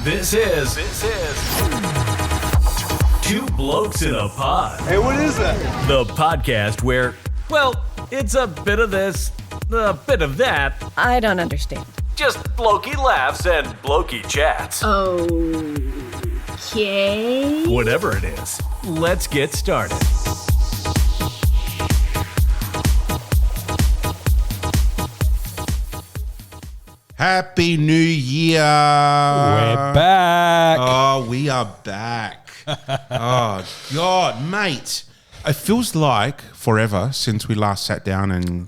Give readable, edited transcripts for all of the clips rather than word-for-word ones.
This is Two Blokes in a Pod. Hey, what is that? The podcast where, well, it's a bit of this, a bit of that. I don't understand. Just blokey laughs and blokey chats. Okay. Whatever it is, let's get started. Happy New Year. We're back. Oh, we are back. Oh, God, mate. It feels like forever since we last sat down and,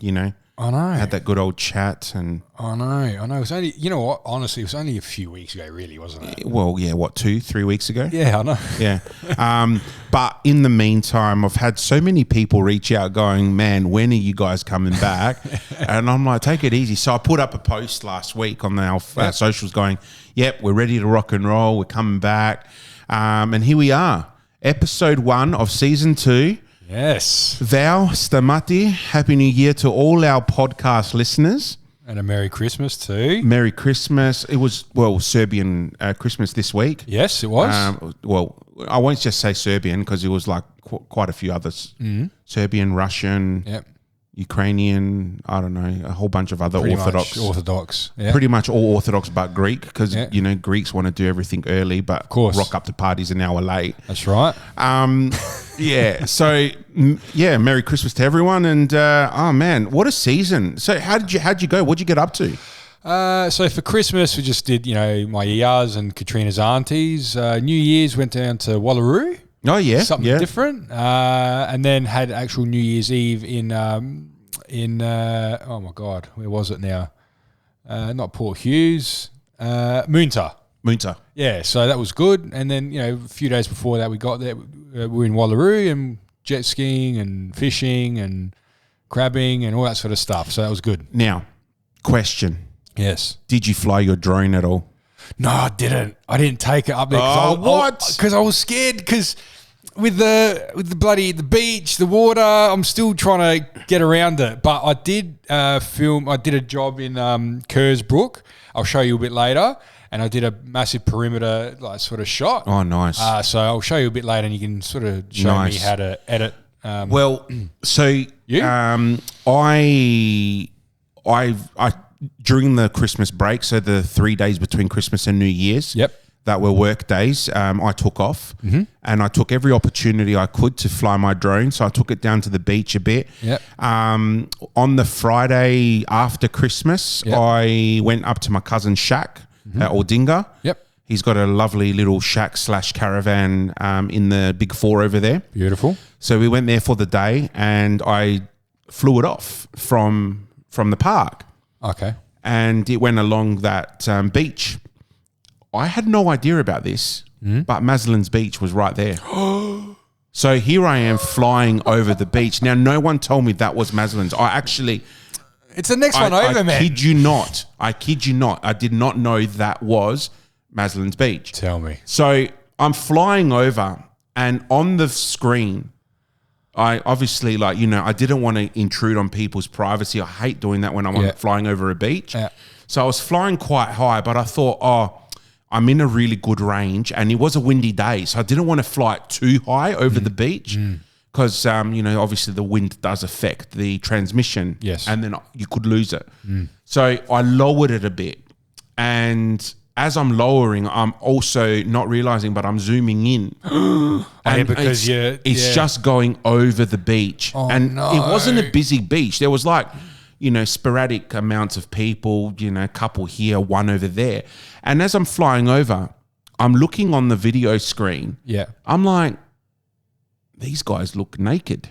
I know. had that good old chat. And I know. It was only, you know what? Honestly, it was only a few weeks ago, really, wasn't it? well, yeah, what, 2-3 weeks ago? Yeah, I know. Yeah. But in the meantime, I've had so many people reach out going, man, when are you guys coming back? And I'm like, take it easy. So I put up a post last week on our socials going, yep, we're ready to rock and roll. We're coming back. And here we are. Episode 1 of season 2. Yes. Val, Stamati, Happy New Year to all our podcast listeners. And a Merry Christmas too. Merry Christmas. It was, Serbian Christmas this week. Yes, it was. I won't just say Serbian because it was like quite a few others. Mm-hmm. Serbian, Russian, Yep. Ukrainian, I don't know, a whole bunch of other Pretty Orthodox. much Orthodox. Yeah. Pretty much all Orthodox but Greek because, Yeah. Greeks want to do everything early but course. rock up to parties an hour late. That's right. Yeah. So, Merry Christmas to everyone. And, oh, man, what a season. So how'd you go? What'd you get up to? So for Christmas, we just did, my Iya's and Katrina's aunties. New Year's went down to Wallaroo. Oh, yeah. Something different. And then had actual New Year's Eve in oh my God, where was it now? Not Port Hughes, Moonta. Yeah, so that was good. And then, a few days before that we got there, we were in Wallaroo and jet skiing and fishing and crabbing and all that sort of stuff. So that was good. Now, question. Yes. Did you fly your drone at all? No, I didn't. I didn't take it up there. What? Because I was scared. Because with the beach, the water, I'm still trying to get around it. But I did film. I did a job in Kersbrook. I'll show you a bit later. And I did a massive perimeter sort of shot. Oh, nice. So I'll show you a bit later, and you can sort of show me how to edit. So You? I during the Christmas break, so the 3 days between Christmas and New Year's, that were work days, I took off and I took every opportunity I could to fly my drone. So I took it down to the beach a bit. On the Friday after Christmas, I went up to my cousin's shack at Aldinga. He's got a lovely little shack / caravan in the Big Four over there. Beautiful. So we went there for the day and I flew it off from the park. Okay. And it went along that beach. I had no idea about this, but Maslin's beach was right there. So here I am flying over the beach. Now, no one told me that was Maslin's. It's the next one over, man. I kid you not. I did not know that was Maslin's beach. Tell me. So I'm flying over and on the screen, I obviously I didn't want to intrude on people's privacy. I hate doing that when I'm flying over a beach. Yeah. So I was flying quite high, but I thought, I'm in a really good range and it was a windy day. So I didn't want to fly it too high over the beach because, obviously the wind does affect the transmission. Yes. And then you could lose it. So I lowered it a bit and as I'm lowering, I'm also not realizing, but I'm zooming in. And because it's just going over the beach. Oh, and no. it wasn't a busy beach. There was sporadic amounts of people, a couple here, one over there. And as I'm flying over, I'm looking on the video screen. Yeah. I'm like, these guys look naked.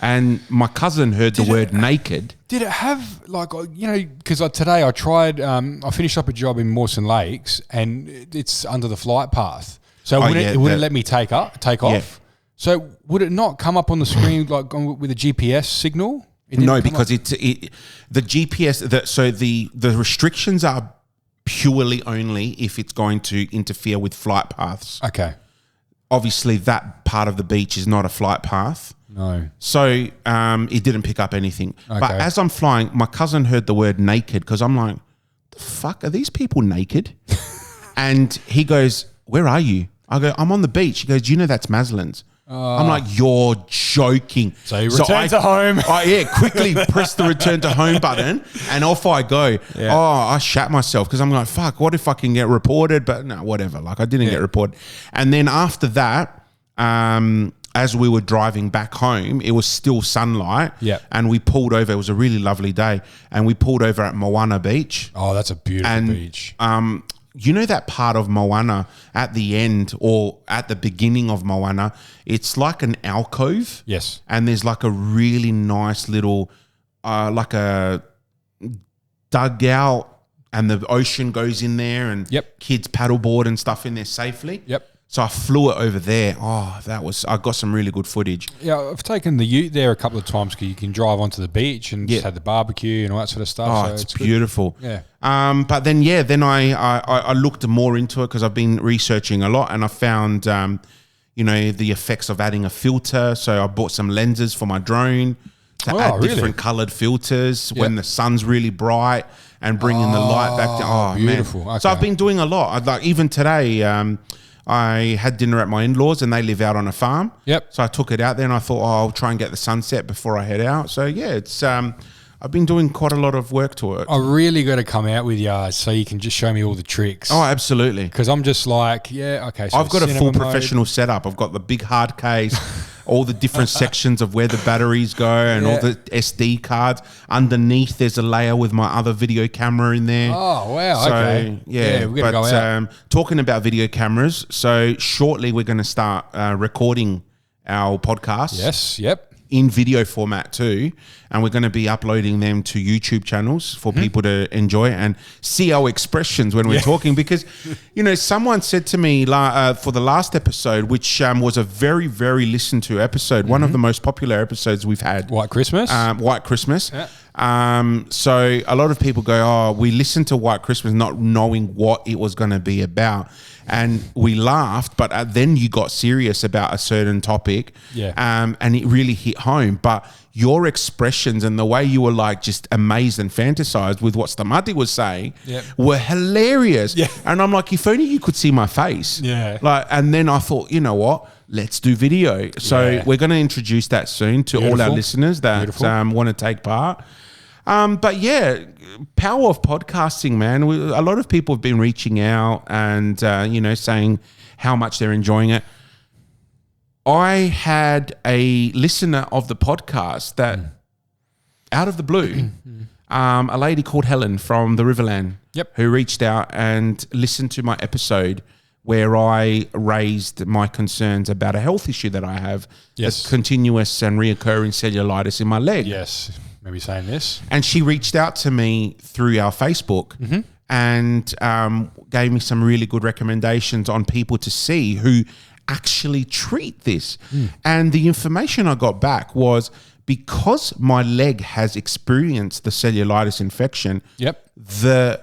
And my cousin heard the word naked. Did it have because today I tried, I finished up a job in Mawson Lakes and it's under the flight path. So it wouldn't let me take off. Yeah. So would it not come up on the screen with a GPS signal? No, because the GPS, the restrictions are purely only if it's going to interfere with flight paths. Okay. Obviously, that part of the beach is not a flight path. No. So it didn't pick up anything. Okay. But as I'm flying, my cousin heard the word naked because I'm like, the fuck, are these people naked? And he goes, "Where are you?" I go, "I'm on the beach." He goes, "Do you know that's Maslin's?" I'm like, "You're joking." So you return to home. Quickly press the return to home button and off I go. Yeah. I shat myself because I'm like, fuck, what if I can get reported? But no, whatever. Like I didn't get reported. And then after that, as we were driving back home, it was still sunlight. Yeah. And we pulled over. It was a really lovely day. And we pulled over at Moana Beach. Oh, that's a beautiful beach. You know that part of Moana at the end or at the beginning of Moana, it's like an alcove. Yes. And there's like a really nice little, like a dugout and the ocean goes in there and kids paddleboard and stuff in there safely. Yep. So I flew it over there. I got some really good footage. Yeah, I've taken the ute there a couple of times because you can drive onto the beach and just have the barbecue and all that sort of stuff. Oh, so it's beautiful. Yeah. But then, then I looked more into it because I've been researching a lot and I found, the effects of adding a filter. So I bought some lenses for my drone to add different colored filters when the sun's really bright and bringing the light back down. Oh, beautiful. Man. Okay. So I've been doing a lot. Like even today, I had dinner at my in-laws and they live out on a farm. Yep. So I took it out there and I thought, I'll try and get the sunset before I head out. So it's I've been doing quite a lot of work to it. I really got to come out with you so you can just show me all the tricks. Oh, absolutely. Because I'm just like, okay. So I've got a full professional setup. I've got the big hard case, all the different sections of where the batteries go and all the SD cards. Underneath, there's a layer with my other video camera in there. Oh, wow. So, okay. Yeah, we're going to go out. Talking about video cameras, so shortly we're going to start recording our podcast. Yes, yep. In video format too, and we're going to be uploading them to YouTube channels for people to enjoy and see our expressions when we're talking. Because, someone said to me for the last episode, which was a very, very listened to episode, one of the most popular episodes we've had. White Christmas. White Christmas. Yeah. So a lot of people go, we listened to White Christmas not knowing what it was going to be about. And we laughed, but then you got serious about a certain topic. Yeah. And it really hit home. But your expressions and the way you were like just amazed and fantasized with what Stamati was saying were hilarious. Yeah. And I'm like, if only you could see my face. Yeah. And then I thought, you know what? Let's do video. So we're going to introduce that soon to all our listeners that want to take part. But yeah, power of podcasting, man. A lot of people have been reaching out and, saying how much they're enjoying it. I had a listener of the podcast that out of the blue, a lady called Helen from the Riverland who reached out and listened to my episode where I raised my concerns about a health issue that I have, the continuous and reoccurring cellulitis in my leg. Yes. Maybe saying this. And she reached out to me through our Facebook and gave me some really good recommendations on people to see who actually treat this. And the information I got back was because my leg has experienced the cellulitis infection, the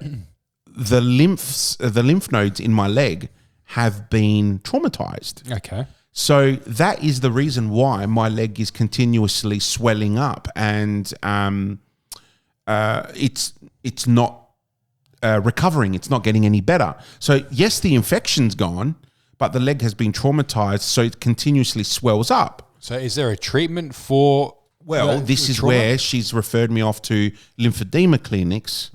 lymph nodes in my leg have been traumatized. Okay. So that is the reason why my leg is continuously swelling up, and it's not recovering. It's not getting any better. So yes, the infection's gone, but the leg has been traumatized, so it continuously swells up. So is there a treatment for? Well, this is where she's referred me off to lymphedema clinics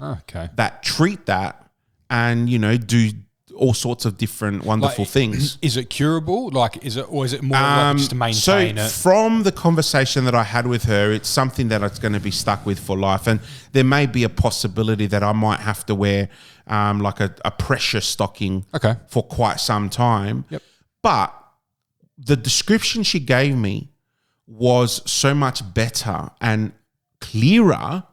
that treat that and do all sorts of different wonderful things. Is it curable? Is it more like just to maintain it? From the conversation that I had with her, it's something that it's going to be stuck with for life. And there may be a possibility that I might have to wear like a pressure stocking for quite some time. Yep. But the description she gave me was so much better and clearer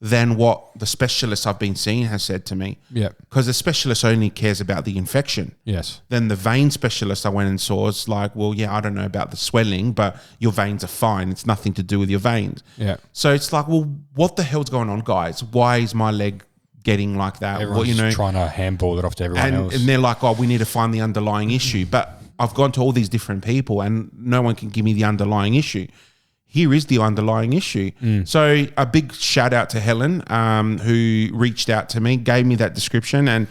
than what the specialist I've been seeing has said to me. Yeah. Because the specialist only cares about the infection. Yes. Then the vein specialist I went and saw is like, well, yeah, I don't know about the swelling, but your veins are fine. It's nothing to do with your veins. Yeah. So it's like, well, what the hell's going on, guys? Why is my leg getting like that? Everyone's trying to handball it off to everyone else. And they're like, we need to find the underlying issue. But I've gone to all these different people and no one can give me the underlying issue. here is the underlying issue. So a big shout out to Helen, who reached out to me, gave me that description and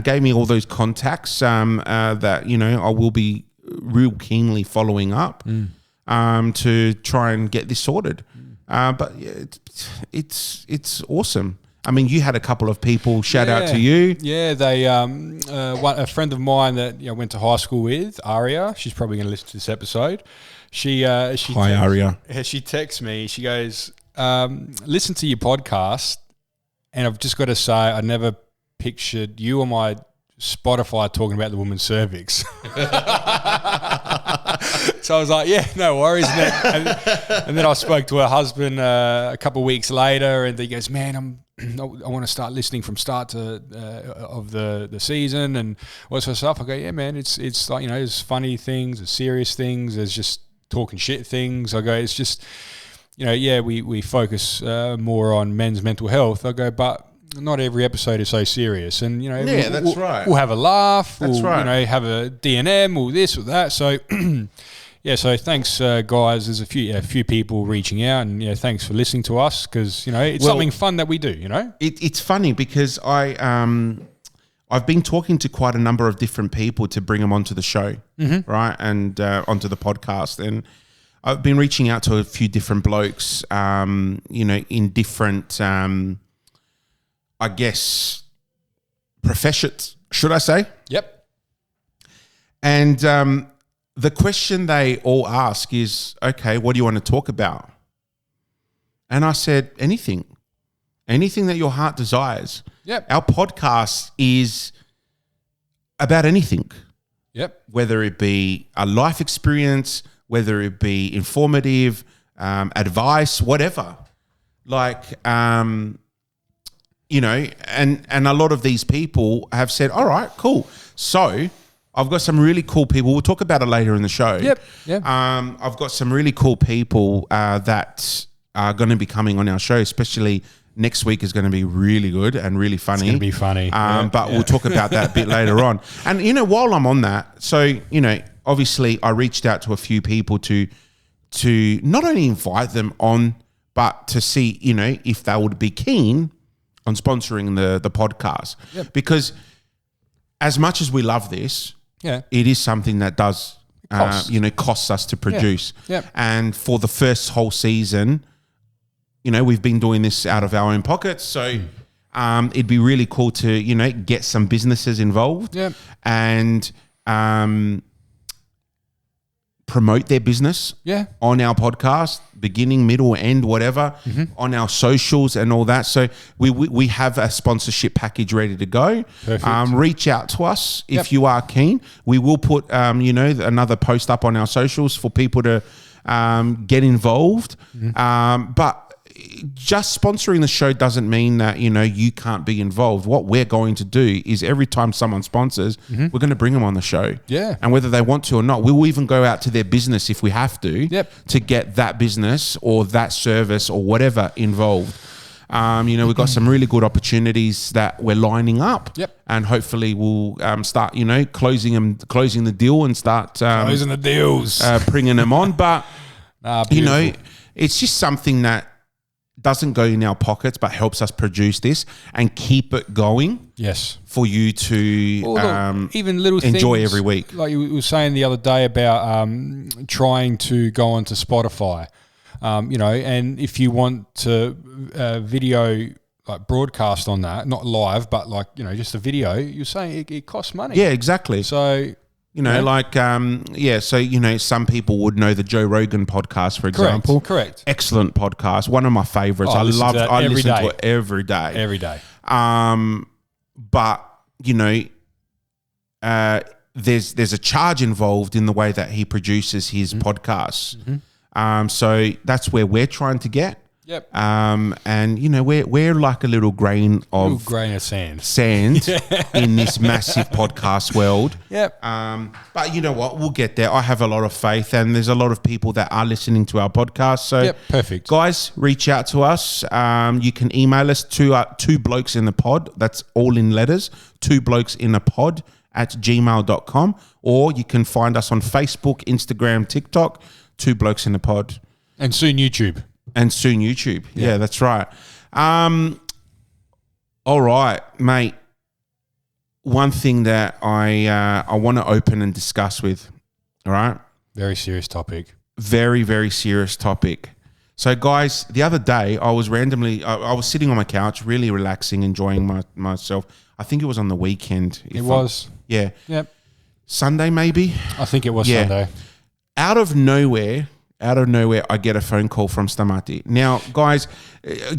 gave me all those contacts that, you know, I will be real keenly following up to try and get this sorted. But yeah, it's awesome. I mean, you had a couple of people shout out to you. Yeah, they a friend of mine that I went to high school with, Aria. She's probably going to listen to this episode. Hi, Aria. She texts me. She goes, "Listen to your podcast, and I've just got to say, I never pictured you on my Spotify talking about the woman's cervix." So I was like, yeah, no worries. And then I spoke to her husband a couple of weeks later, and he goes, man, I want to start listening from start to of the season and all that sort of stuff. I go, yeah, man, it's like, you know, there's funny things, there's serious things, there's just talking shit things. I go, it's just, you know, yeah, we focus more on men's mental health. I go, but not every episode is so serious, and you know, yeah, that's right. We'll have a laugh. That's right. You know, have a D&M or this or that. So, yeah. So thanks, guys. There's a few people reaching out, and yeah, thanks for listening to us because you know it's something fun that we do. You know, it's funny because I've been talking to quite a number of different people to bring them onto the show, right, and onto the podcast, and I've been reaching out to a few different blokes, you know, in different. I guess, professions, should I say? Yep. And the question they all ask is, okay, what do you want to talk about? And I said, anything that your heart desires. Yep. Our podcast is about anything. Yep. Whether it be a life experience, whether it be informative, advice, whatever. Like, you know, and a lot of these people have said, all right, cool. So I've got some really cool people. We'll talk about it later in the show. Yep. I've got some really cool people that are going to be coming on our show, especially next week is going to be really good and really funny. It's going to be funny. But we'll talk about that a bit later on. And, you know, while I'm on that, so, you know, obviously I reached out to a few people to not only invite them on, but to see, you know, if they would be keen on sponsoring the podcast. Yep. Because as much as we love this, it is something that does, you know, costs us to produce. Yep. And for the first whole season, you know, we've been doing this out of our own pockets. So it'd be really cool to, you know, get some businesses involved and promote their business on our podcast, beginning, middle, end, whatever, on our socials and all that. So we have a sponsorship package ready to go. Reach out to us if you are keen. We will put, you know, another post up on our socials for people to get involved. But just sponsoring the show doesn't mean that, you know, you can't be involved. What we're going to do is every time someone sponsors, we're going to bring them on the show. Yeah. And whether they want to or not, we will even go out to their business if we have to, to get that business or that service or whatever involved. You know, we've got some really good opportunities that we're lining up. And hopefully we'll start, you know, closing the deal and start closing the deals, bringing them on. But, you know, it's just something that doesn't go in our pockets, but helps us produce this and keep it going. Yes, for you to even little enjoy things, every week. Like you were saying the other day about trying to go onto Spotify, you know, and if you want to video like broadcast on that, not live, but like, you know, just a video, you're saying it costs money. Yeah, exactly. So. You know, like, so, you know, some people would know the Joe Rogan podcast, for example. Correct. Excellent podcast. One of my favorites. I listen to it every day. Every day. But, you know, there's a charge involved in the way that he produces his podcasts. So that's where we're trying to get. Yep. And you know, we're like a little grain of sand in this massive podcast world. Yep. But you know what? We'll get there. I have a lot of faith, and there's a lot of people that are listening to our podcast. So, perfect. Guys, reach out to us. You can email us to two blokes in the pod. That's all in letters. 2blokesinaPod@gmail.com, or you can find us on Facebook, Instagram, TikTok. 2 blokes in the pod. And soon YouTube. Yeah, that's right. All right, mate. One thing that I want to open and discuss with, all right? Very serious topic. Very, very serious topic. So, guys, the other day I was I was sitting on my couch, really relaxing, enjoying myself. I think it was on the weekend. Yeah. Yep. Sunday, maybe? I think it was Sunday. Out of nowhere, I get a phone call from Stamati. Now, guys,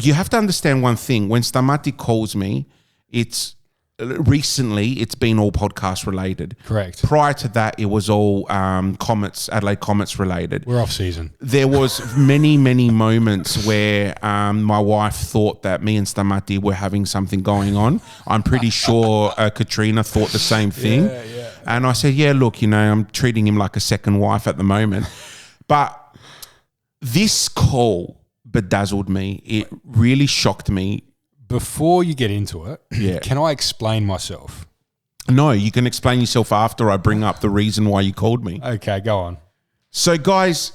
you have to understand one thing. When Stamati calls me, it's been all podcast related. Correct. Prior to that, it was all Adelaide Comets related. We're off season. There was many moments where my wife thought that me and Stamati were having something going on. I'm pretty sure Katrina thought the same thing. Yeah. And I said, yeah, look, I'm treating him like a second wife at the moment. But this call bedazzled me. It really shocked me. Before you get into it, can I explain myself? No, you can explain yourself after I bring up the reason why you called me. Okay, go on. So, guys,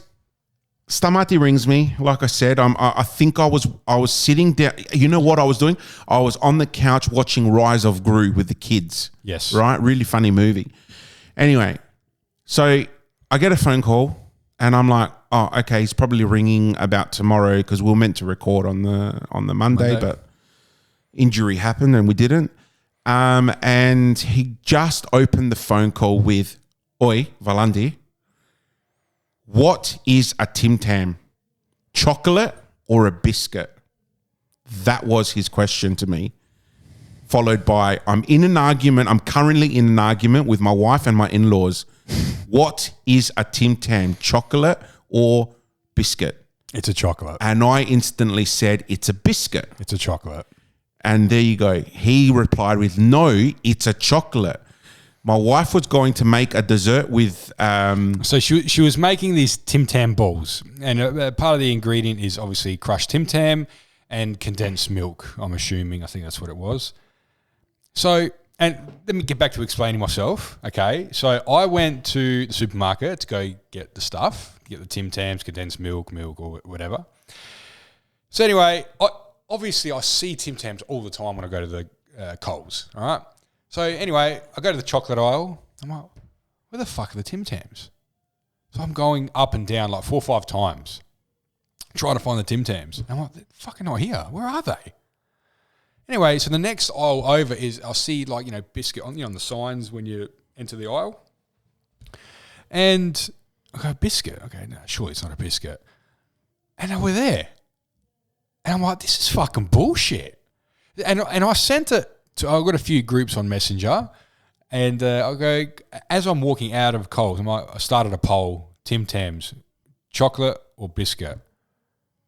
Stamati rings me. Like I said, I think I was sitting down. You know what I was doing? I was on the couch watching Rise of Gru with the kids. Yes. Right? Really funny movie. Anyway, so I get a phone call and I'm like, oh, okay, he's probably ringing about tomorrow because we were meant to record on the Monday. But injury happened and we didn't. And he just opened the phone call with, Oi, Valandi, what is a Tim Tam? Chocolate or a biscuit? That was his question to me. Followed by, I'm currently in an argument with my wife and my in-laws. What is a Tim Tam? Chocolate or biscuit? It's a chocolate. And I instantly said, it's a biscuit. It's a chocolate. And there you go. He replied with, no, it's a chocolate. My wife was going to make a dessert with... So she was making these Tim Tam balls. And part of the ingredient is obviously crushed Tim Tam and condensed milk, I'm assuming. I think that's what it was. So, and let me get back to explaining myself. Okay. So I went to the supermarket to go get the stuff, get the Tim Tams, condensed milk or whatever. So anyway, obviously I see Tim Tams all the time when I go to the Coles, all right? So anyway, I go to the chocolate aisle. I'm like, where the fuck are the Tim Tams? So I'm going up and down like 4 or 5 times trying to find the Tim Tams. And I'm like, they're fucking not here. Where are they? Anyway, so the next aisle over is I'll see like, biscuit on the signs when you enter the aisle. And I go, biscuit? Okay, no, surely it's not a biscuit. And they were there. And I'm like, this is fucking bullshit. And I sent it to, I've got a few groups on Messenger. And I go, as I'm walking out of Coles, I started a poll, Tim Tams, chocolate or biscuit?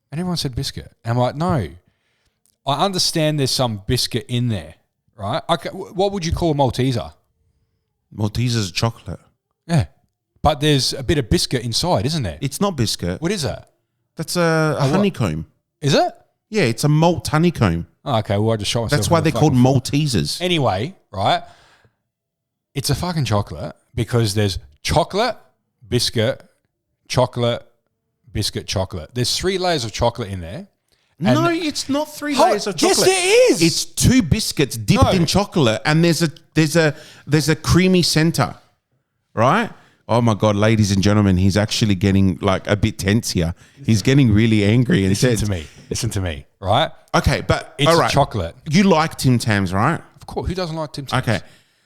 And everyone said biscuit. And I'm like, no. I understand there's some biscuit in there, right? Okay, what would you call a Malteser? Malteser's chocolate. Yeah. But there's a bit of biscuit inside, isn't there? It's not biscuit. What is that? That's a honeycomb. What? Is it? Yeah, it's a malt honeycomb. Oh, okay, well, I just shot myself. That's why they're called Maltesers. Anyway, right? It's a fucking chocolate because there's chocolate, biscuit, chocolate, biscuit, chocolate. There's 3 layers of chocolate in there. No, it's not 3 layers of chocolate. Yes, it is. It's 2 biscuits dipped in chocolate, and there's a creamy center, right? Oh my God, ladies and gentlemen, he's actually getting like a bit tense here. He's getting really angry. And Listen to me, right? Okay, but it's all right. Chocolate. You like Tim Tams, right? Of course. Who doesn't like Tim Tams? Okay,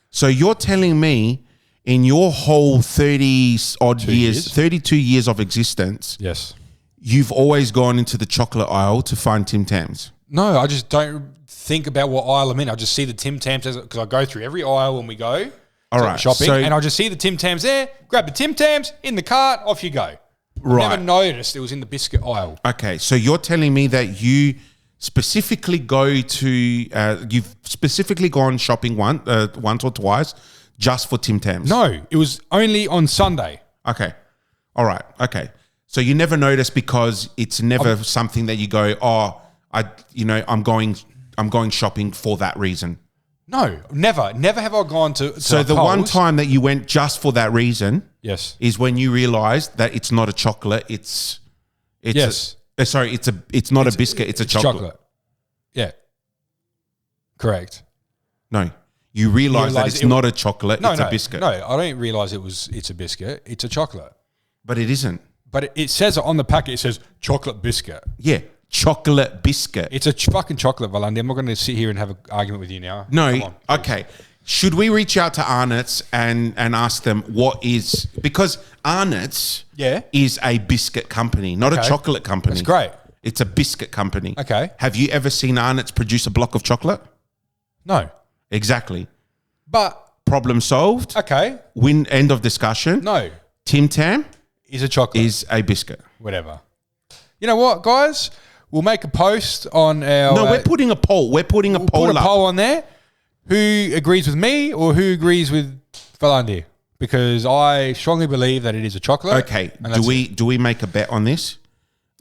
so you're telling me in your whole 32 years of existence, yes, you've always gone into the chocolate aisle to find Tim Tams? No, I just don't think about what aisle I'm in. I just see the Tim Tams because I go through every aisle when we go. All right, shopping, and I just see the Tim Tams there, grab the Tim Tams, in the cart, off you go. Right. I never noticed it was in the biscuit aisle. Okay, so you're telling me that you specifically you've specifically gone shopping once or twice just for Tim Tams? No, it was only on Sunday. Okay, all right, okay. So you never noticed because it's never something that you go, I'm going shopping for that reason. No, never. Never have I gone to So the one time that you went just for that reason yes, is when you realised that it's not a chocolate, it's It's it's not a biscuit. It's a chocolate. Yeah. Correct. No. You realise that it's not a chocolate, it's a biscuit. No, I don't realise it's a biscuit. It's a chocolate. But it isn't. But it says it on the packet. It says chocolate biscuit. Yeah, chocolate biscuit. It's a fucking chocolate, Valandi. I'm not going to sit here and have an argument with you now. No, Come on, okay. Should we reach out to Arnott's and ask them what is... Because Arnott's is a biscuit company, not a chocolate company. That's great. It's a biscuit company. Okay. Have you ever seen Arnott's produce a block of chocolate? No. Exactly. But... Problem solved. Okay. End of discussion. No. Tim Tam is a chocolate. Is a biscuit. Whatever. You know what, guys? We'll make a post on our... No, we're putting a poll. We'll put a poll on there. Who agrees with me or who agrees with Valandi? Because I strongly believe that it is a chocolate. Okay. Do we make a bet on this?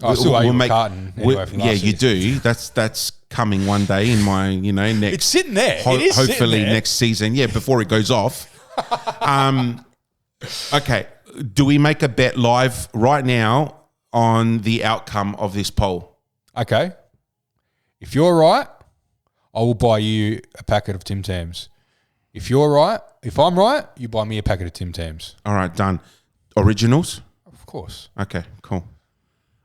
I still owe you a carton anyway from last you do. That's coming one day in my, next... It's sitting there. Hopefully next season. Yeah, before it goes off. Okay. Do we make a bet live right now on the outcome of this poll? Okay. If you're right, I will buy you a packet of Tim Tams. If I'm right, you buy me a packet of Tim Tams. All right, done. Originals? Of course. Okay, cool.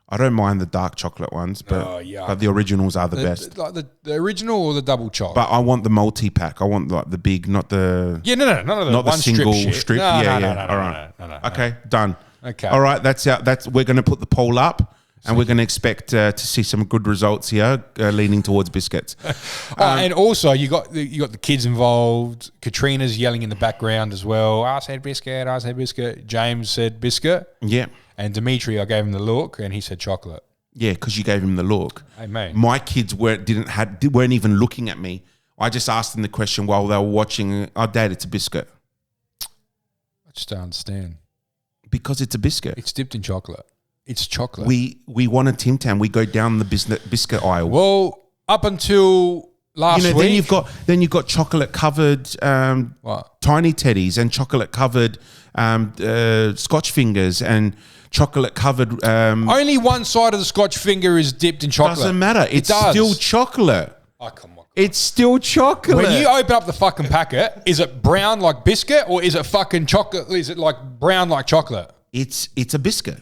I don't mind the dark chocolate ones, but the originals are the best. Like the original or the double chocolate? But I want the multi-pack. I want like the big, not the... Yeah, none of the not the one single strip. No, all right. No. Okay, done. Okay. All right, we're going to put the poll up. And we're going to expect to see some good results here, leaning towards biscuits. And also, you got the kids involved. Katrina's yelling in the background as well. I said biscuit. James said biscuit. Yeah. And Dimitri, I gave him the look, and he said chocolate. Yeah, because you gave him the look. Hey, mate. My kids weren't even looking at me. I just asked them the question while they were watching. Oh, Dad, it's a biscuit. I just don't understand. Because it's a biscuit. It's dipped in chocolate. It's chocolate. We want a Tim Tam. We go down the biscuit aisle. Well, up until last week, then you've got chocolate covered tiny teddies and chocolate covered Scotch fingers and chocolate covered. Only one side of the Scotch finger is dipped in chocolate. Doesn't matter. It's still chocolate. Oh, come on. It's still chocolate. When you open up the fucking packet, is it brown like biscuit or is it fucking chocolate? Is it like brown like chocolate? It's a biscuit.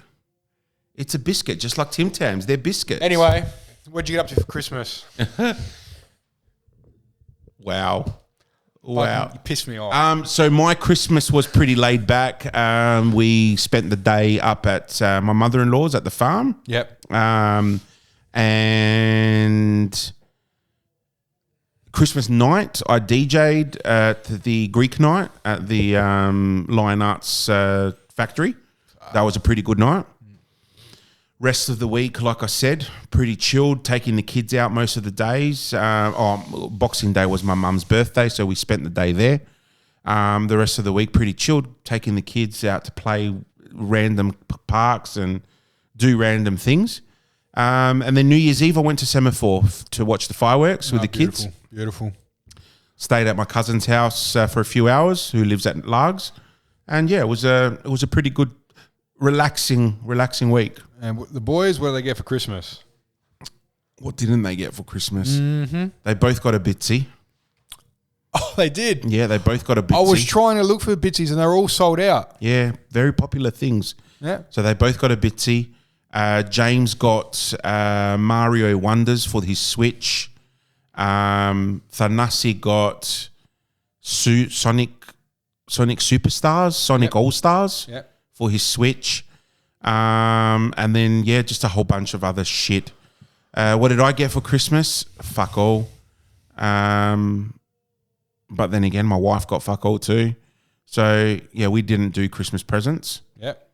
It's a biscuit, just like Tim Tams. They're biscuits. Anyway, what'd you get up to for Christmas? Wow. You pissed me off. So my Christmas was pretty laid back. We spent the day up at my mother-in-law's at the farm. Yep. And Christmas night, I DJ'd at the Greek night at the Lion Arts factory. That was a pretty good night. Rest of the week, like I said, pretty chilled, taking the kids out most of the days. Boxing Day was my mum's birthday, so we spent the day there. The rest of the week, pretty chilled, taking the kids out to play random parks and do random things. And then New Year's Eve, I went to Semaphore to watch the fireworks with the kids. Beautiful. Stayed at my cousin's house for a few hours, who lives at Largs. And yeah, it was a pretty good, relaxing week. And the boys, what do they get for Christmas? What didn't they get for Christmas? Mm-hmm. They both got a Bitsy. Oh, they did? Yeah, they both got a Bitsy. I was trying to look for Bitsies and they're all sold out. Yeah, very popular things. Yeah. So they both got a Bitsy. James got Mario Wonders for his Switch. Thanasi got Sonic Superstars, Sonic All-Stars for his Switch. And then, just a whole bunch of other shit. What did I get for Christmas? Fuck all. But then again, my wife got fuck all too. So, we didn't do Christmas presents. Yep.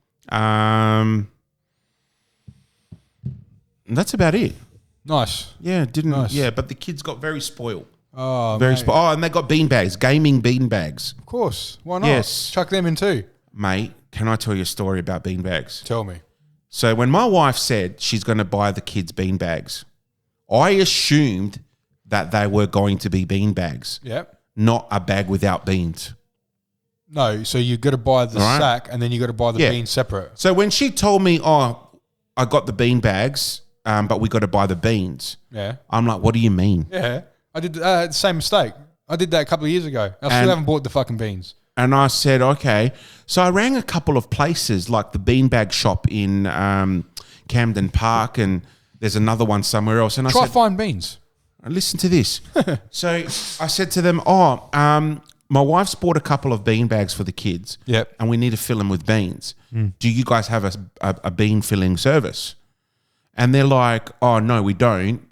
That's about it. Nice. Yeah, didn't. Nice. Yeah, but the kids got very spoiled. Oh, very spoiled. Oh, and they got beanbags, gaming beanbags. Of course. Why not? Yes. Chuck them in too. Mate, can I tell you a story about beanbags? Tell me. So when my wife said she's going to buy the kids beanbags, I assumed that they were going to be beanbags. Yep. Not a bag without beans. No, so you got to buy the sack and then you got to buy the beans separate. So when she told me, I got the bean bags, but we got to buy the beans. Yeah. I'm like, what do you mean? Yeah. I did the same mistake. I did that a couple of years ago. I still haven't bought the fucking beans. And I said, okay. So I rang a couple of places, like the beanbag shop in Camden Park, and there's another one somewhere else. And I said, find beans. listen to this. So I said to them, my wife's bought a couple of bean bags for the kids. Yep. And we need to fill them with beans. Do you guys have a bean filling service? And they're like, oh, no, we don't.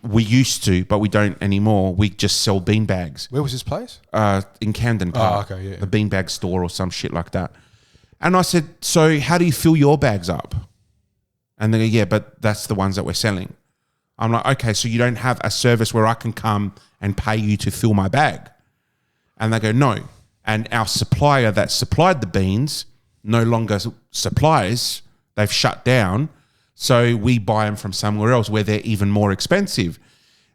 We used to, but we don't anymore. We just sell bean bags. Where was this place? In Camden Park. Oh, okay, yeah. The beanbag store or some shit like that. And I said, so how do you fill your bags up? And they go, yeah, but that's the ones that we're selling. I'm like, okay, so you don't have a service where I can come and pay you to fill my bag? And they go, no. And our supplier that supplied the beans no longer supplies. They've shut down. So we buy them from somewhere else where they're even more expensive.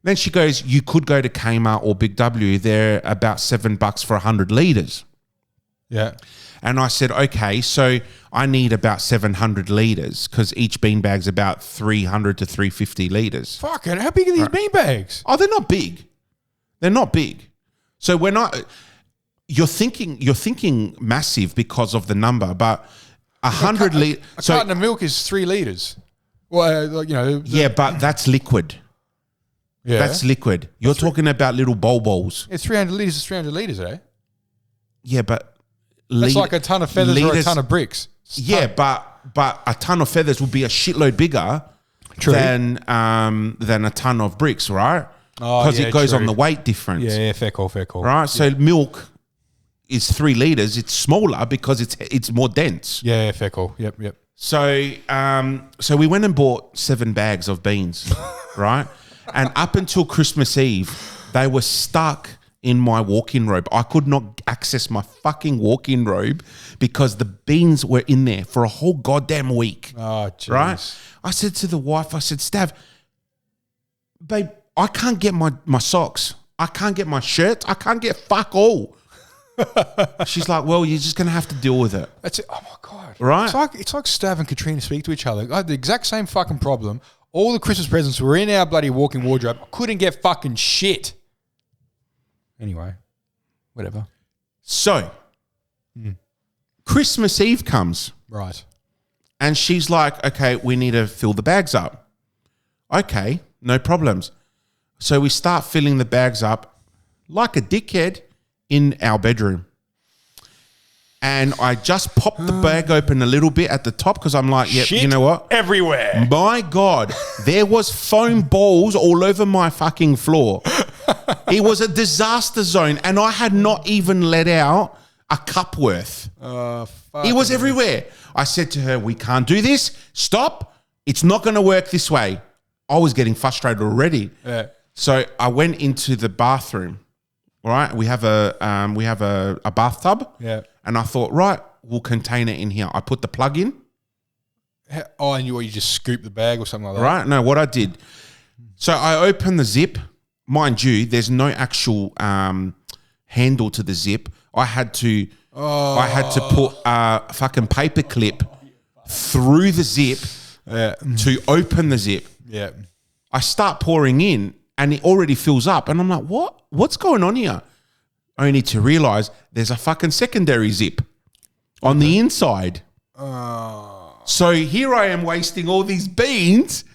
Then she goes, you could go to Kmart or Big W. They're about $7 for 100 litres. Yeah. And I said, okay, so I need about 700 litres because each beanbag's about 300 to 350 litres. Fucking, how big are these bean bags? Oh, they're not big. They're not big. So you're thinking massive because of the number, but 100 litres. A carton of milk is 3 litres. Well, Yeah, but that's liquid. Yeah. That's liquid. You're talking about little bol-bols. It's 300 litres is 300 litres, eh? Yeah, but That's like a ton of feathers or a ton of bricks. Yeah, but a ton of feathers would be a shitload bigger than a ton of bricks, right? Because it goes on the weight difference. Yeah, fair call. Right? So milk is 3 litres. It's smaller because it's more dense. Yeah, fair call. Yep. So so we went and bought 7 bags of beans, right? And up until Christmas Eve, they were stuck in my walk-in robe. I could not access my fucking walk-in robe because the beans were in there for a whole goddamn week. Oh, jeez. Right? I said to the wife, I said, Stav, babe, I can't get my socks. I can't get my shirts. I can't get fuck all. She's like, well, you're just going to have to deal with it. That's it. Oh, my God. Right? It's like Stav and Katrina speak to each other. I had the exact same fucking problem. All the Christmas presents were in our bloody walk-in wardrobe. I couldn't get fucking shit. Anyway, whatever. So, Christmas Eve comes. Right. And she's like, okay, we need to fill the bags up. Okay, no problems. So we start filling the bags up like a dickhead in our bedroom. And I just popped the bag open a little bit at the top because I'm like, yeah, you know what? Everywhere. My God, there was foam balls all over my fucking floor. It was a disaster zone, and I had not even let out a cup worth. It was everywhere. I said to her, we can't do this. Stop. It's not going to work this way. I was getting frustrated already. Yeah. So I went into the bathroom. All right, we have a bathtub. Yeah. And I thought, right, we'll contain it in here. I put the plug in. Oh, and you just scoop the bag or something like that? Right? No, what I did. So I opened the zip. Mind you, there's no actual handle to the zip. I had to put a fucking paper clip through the zip to open the zip. Yeah. I start pouring in and it already fills up. And I'm like, what? What's going on here? Only to realize there's a fucking secondary zip on the inside. So here I am wasting all these beans.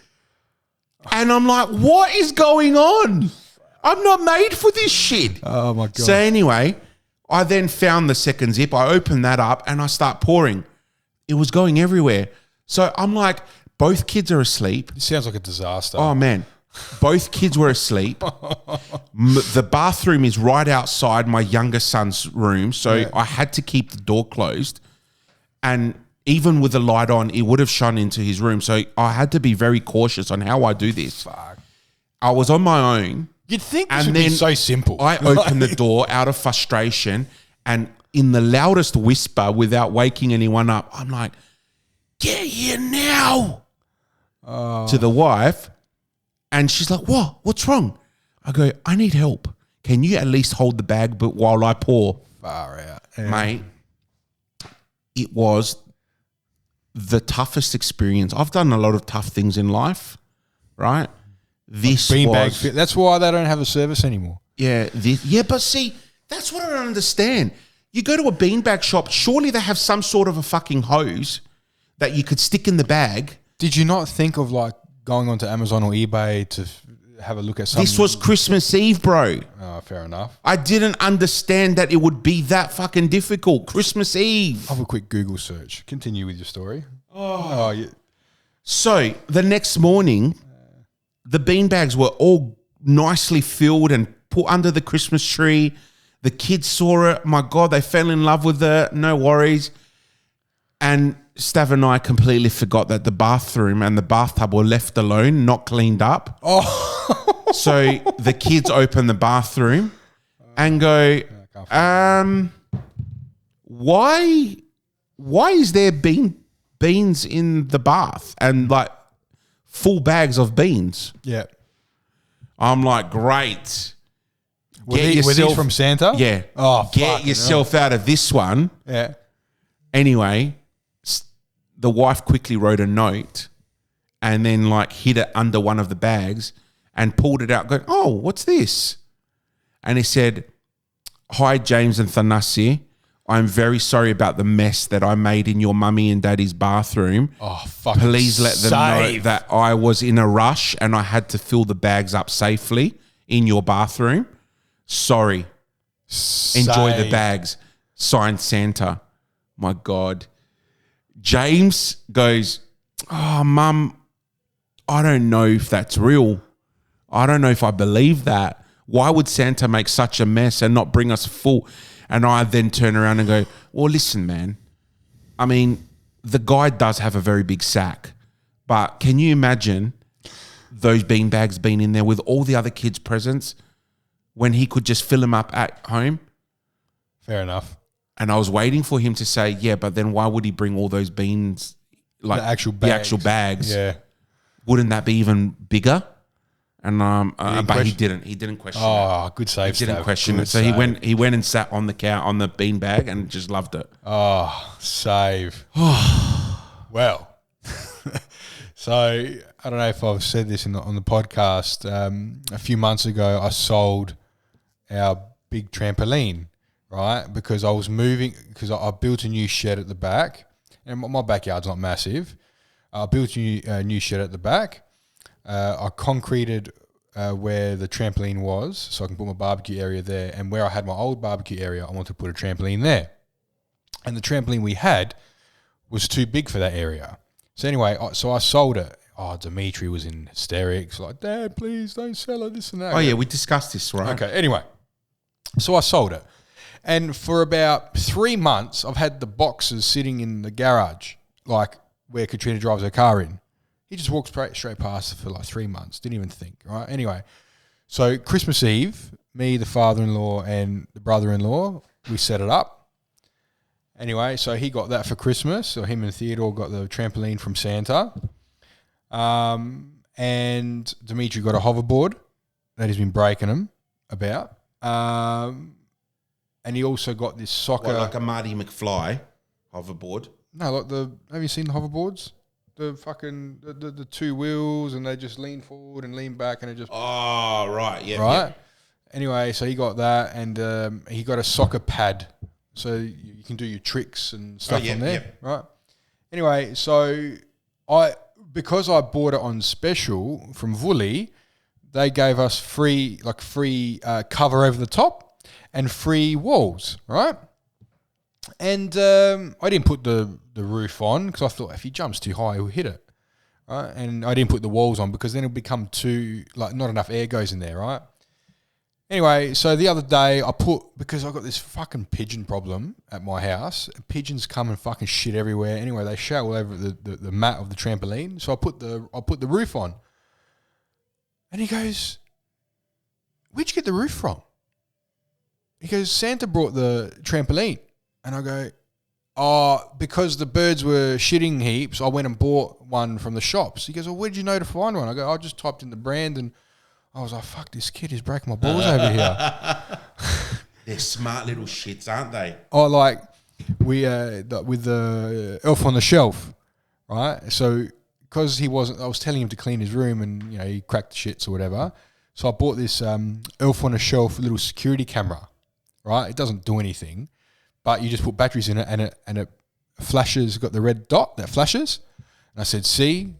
And I'm like, what is going on? I'm not made for this shit. Oh, my God. So anyway, I then found the second zip. I opened that up and I start pouring. It was going everywhere. So I'm like, both kids are asleep. It sounds like a disaster. Oh, man. Both kids were asleep. The bathroom is right outside my younger son's room. So I had to keep the door closed. And even with the light on, it would have shone into his room. So I had to be very cautious on how I do this. Fuck. I was on my own. You'd think this would be so simple. I opened the door out of frustration and in the loudest whisper without waking anyone up, I'm like, get here now to the wife. And she's like, what? What's wrong? I go, I need help. Can you at least hold the bag but while I pour? Far out. Yeah. Mate, it was the toughest experience. I've done a lot of tough things in life, right? This was... That's why they don't have a service anymore. Yeah, but see, that's what I don't understand. You go to a beanbag shop, surely they have some sort of a fucking hose that you could stick in the bag. Did you not think of like going onto Amazon or eBay to have a look at something? This was Christmas Eve, bro. Oh, fair enough. I didn't understand that it would be that fucking difficult. Christmas Eve. Have a quick Google search. Continue with your story. Oh yeah. So the next morning, the beanbags were all nicely filled and put under the Christmas tree. The kids saw it. My God, they fell in love with it. No worries. And Stav and I completely forgot that the bathroom and the bathtub were left alone, not cleaned up. Oh. So the kids open the bathroom and go, why is there beans in the bath? And like full bags of beans. Yeah. I'm like, great. Were these from Santa? Yeah. Oh, get yourself out of this one. Yeah. Anyway, the wife quickly wrote a note and then like hid it under one of the bags and pulled it out going, oh, what's this? And he said, hi, James and Thanasi. I'm very sorry about the mess that I made in your mummy and daddy's bathroom. Oh, fuck. Please let them know that I was in a rush and I had to fill the bags up safely in your bathroom. Sorry. Enjoy the bags. Signed, Santa. My God. James goes, oh, Mum, I don't know if that's real. I don't know if I believe that. Why would Santa make such a mess and not bring us full? And I then turn around and go, well, listen, man. I mean, the guy does have a very big sack. But can you imagine those beanbags being in there with all the other kids' presents when he could just fill them up at home? Fair enough. And I was waiting for him to say, yeah, but then why would he bring all those beans, like the actual bags? Yeah. Wouldn't that be even bigger? And but he didn't. He didn't question it. Oh, good save. He didn't question it. So he went and sat on the couch on the beanbag and just loved it. Oh, save. Well, so I don't know if I've said this on the podcast. A few months ago, I sold our big trampoline, right? Because I was moving, because I built a new shed at the back, and my backyard's not massive. I built a new shed at the back. I concreted where the trampoline was, so I can put my barbecue area there. And where I had my old barbecue area, I wanted to put a trampoline there. And the trampoline we had was too big for that area. So anyway, so I sold it. Oh, Dimitri was in hysterics, like, Dad, please don't sell it, this and that. Oh, yeah, we discussed this, right? Okay, anyway. So I sold it. And for about 3 months, I've had the boxes sitting in the garage, like where Katrina drives her car in. He just walked straight past it for like 3 months. Didn't even think, right? Anyway, so Christmas Eve, me, the father-in-law, and the brother-in-law, we set it up. Anyway, so he got that for Christmas. So him and Theodore got the trampoline from Santa. And Dimitri got a hoverboard that he's been breaking him about. And he also got this soccer... What, like a Marty McFly hoverboard? No, like have you seen the hoverboards? The fucking the two wheels, and they just lean forward and lean back, and it just... Oh, right, yeah. Right? Yeah. Anyway, so he got that, and he got a soccer pad, so you can do your tricks and stuff on there, right? Anyway, so because I bought it on special from Wooly, they gave us free cover over the top and free walls, right? And I didn't put the roof on because I thought if he jumps too high, he'll hit it, right? And I didn't put the walls on because then it'll become too, like, not enough air goes in there, right? Anyway, so the other day because I got this fucking pigeon problem at my house. Pigeons come and fucking shit everywhere. Anyway, they shout all over the mat of the trampoline. So I put the roof on. And he goes, "Where'd you get the roof from?" He goes, "Santa brought the trampoline." And I go, "Oh, because the birds were shitting heaps, I went and bought one from the shops." He goes, "Well, where did you know to find one?" I go, "I just typed in the brand," and I was like, "Fuck, this kid is breaking my balls over here." They're smart little shits, aren't they? Oh, like with the Elf on the Shelf, right? So because I was telling him to clean his room, and he cracked the shits or whatever. So I bought this Elf on a Shelf little security camera, right? It doesn't do anything, but you just put batteries in it, and it flashes. Got the red dot that flashes. And I said, "See."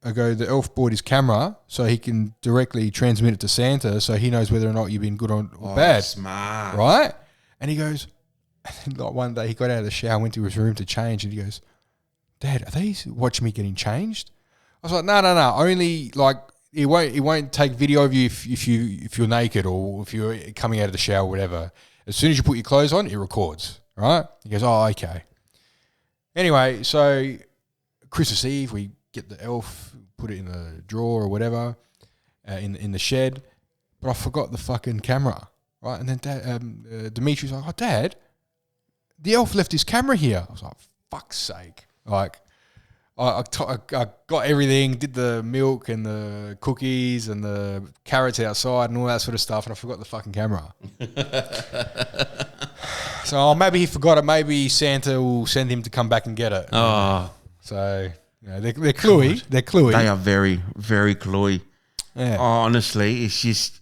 I go, the elf bought his camera so he can directly transmit it to Santa, so he knows whether or not you've been good or bad. Smart. Right? And he goes, like one day he got out of the shower, went to his room to change, and he goes, "Dad, are they watching me getting changed?" I was like, no. Only like it won't take video of you if you're naked or if you're coming out of the shower or whatever. As soon as you put your clothes on, it records. Right? He goes, "Oh, okay." Anyway, so Christmas Eve we get the elf, put it in the drawer or whatever, in the shed, but I forgot the fucking camera, right? And then Dimitri's like, "Oh, Dad, the elf left his camera here." I was like, "Fuck's sake!" Like, I got everything, did the milk and the cookies and the carrots outside and all that sort of stuff, and I forgot the fucking camera. So maybe he forgot it. Maybe Santa will send him to come back and get it. Oh, so. They're cluey. They're cluey. They are very, very cluey. Yeah. Oh, honestly, it's just,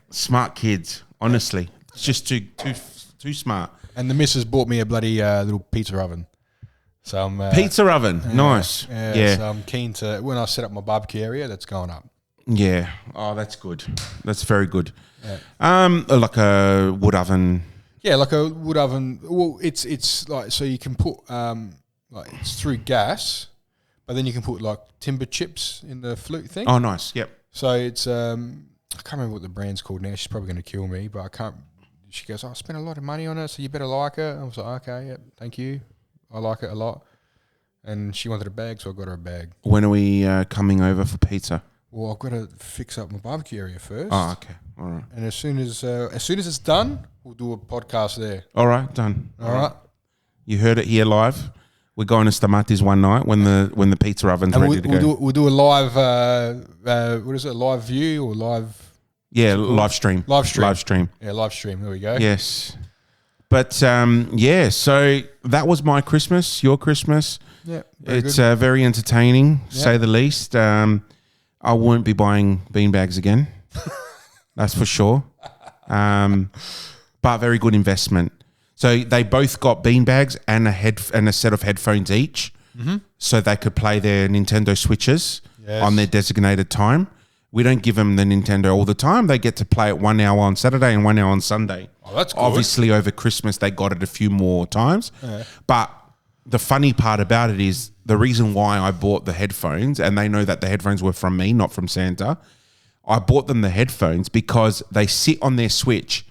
smart kids. Honestly, it's just too smart. And the missus bought me a bloody little pizza oven. So I'm pizza oven, nice. Yeah. So I'm keen to, when I set up my barbecue area, that's going up. Yeah. Oh, that's good. That's very good. Yeah. Like a wood oven. Yeah, like a wood oven. Well, it's like, so you can put like it's through gas, but then you can put like timber chips in the flute thing. Oh, nice. Yep. So it's I can't remember what the brand's called now. She's probably going to kill me, but I can't. She goes, "I spent a lot of money on it, so you better like it." I was like, "Okay, yeah, thank you. I like it a lot." And she wanted a bag, so I got her a bag. When are we coming over for pizza? Well, I've got to fix up my barbecue area first. Oh, okay. All right. And as soon as it's done, we'll do a podcast there. All right, done. All right. You heard it here live. We're going to Stamati's one night when the pizza oven's and ready to go. We'll do a live, what is it, live view or live? Yeah, live stream. Live stream. Live stream. Yeah, live stream. There we go. Yes. But, so that was my Christmas, your Christmas. Yeah. It's very entertaining, say the least. I won't be buying beanbags again. That's for sure. But very good investment. So they both got beanbags and a set of headphones each, so they could play their Nintendo Switches on their designated time. We don't give them the Nintendo all the time. They get to play it 1 hour on Saturday and 1 hour on Sunday. Oh, that's good. Obviously, over Christmas, they got it a few more times. Yeah. But the funny part about it is the reason why I bought the headphones, and they know that the headphones were from me, not from Santa. I bought them the headphones because they sit on their Switch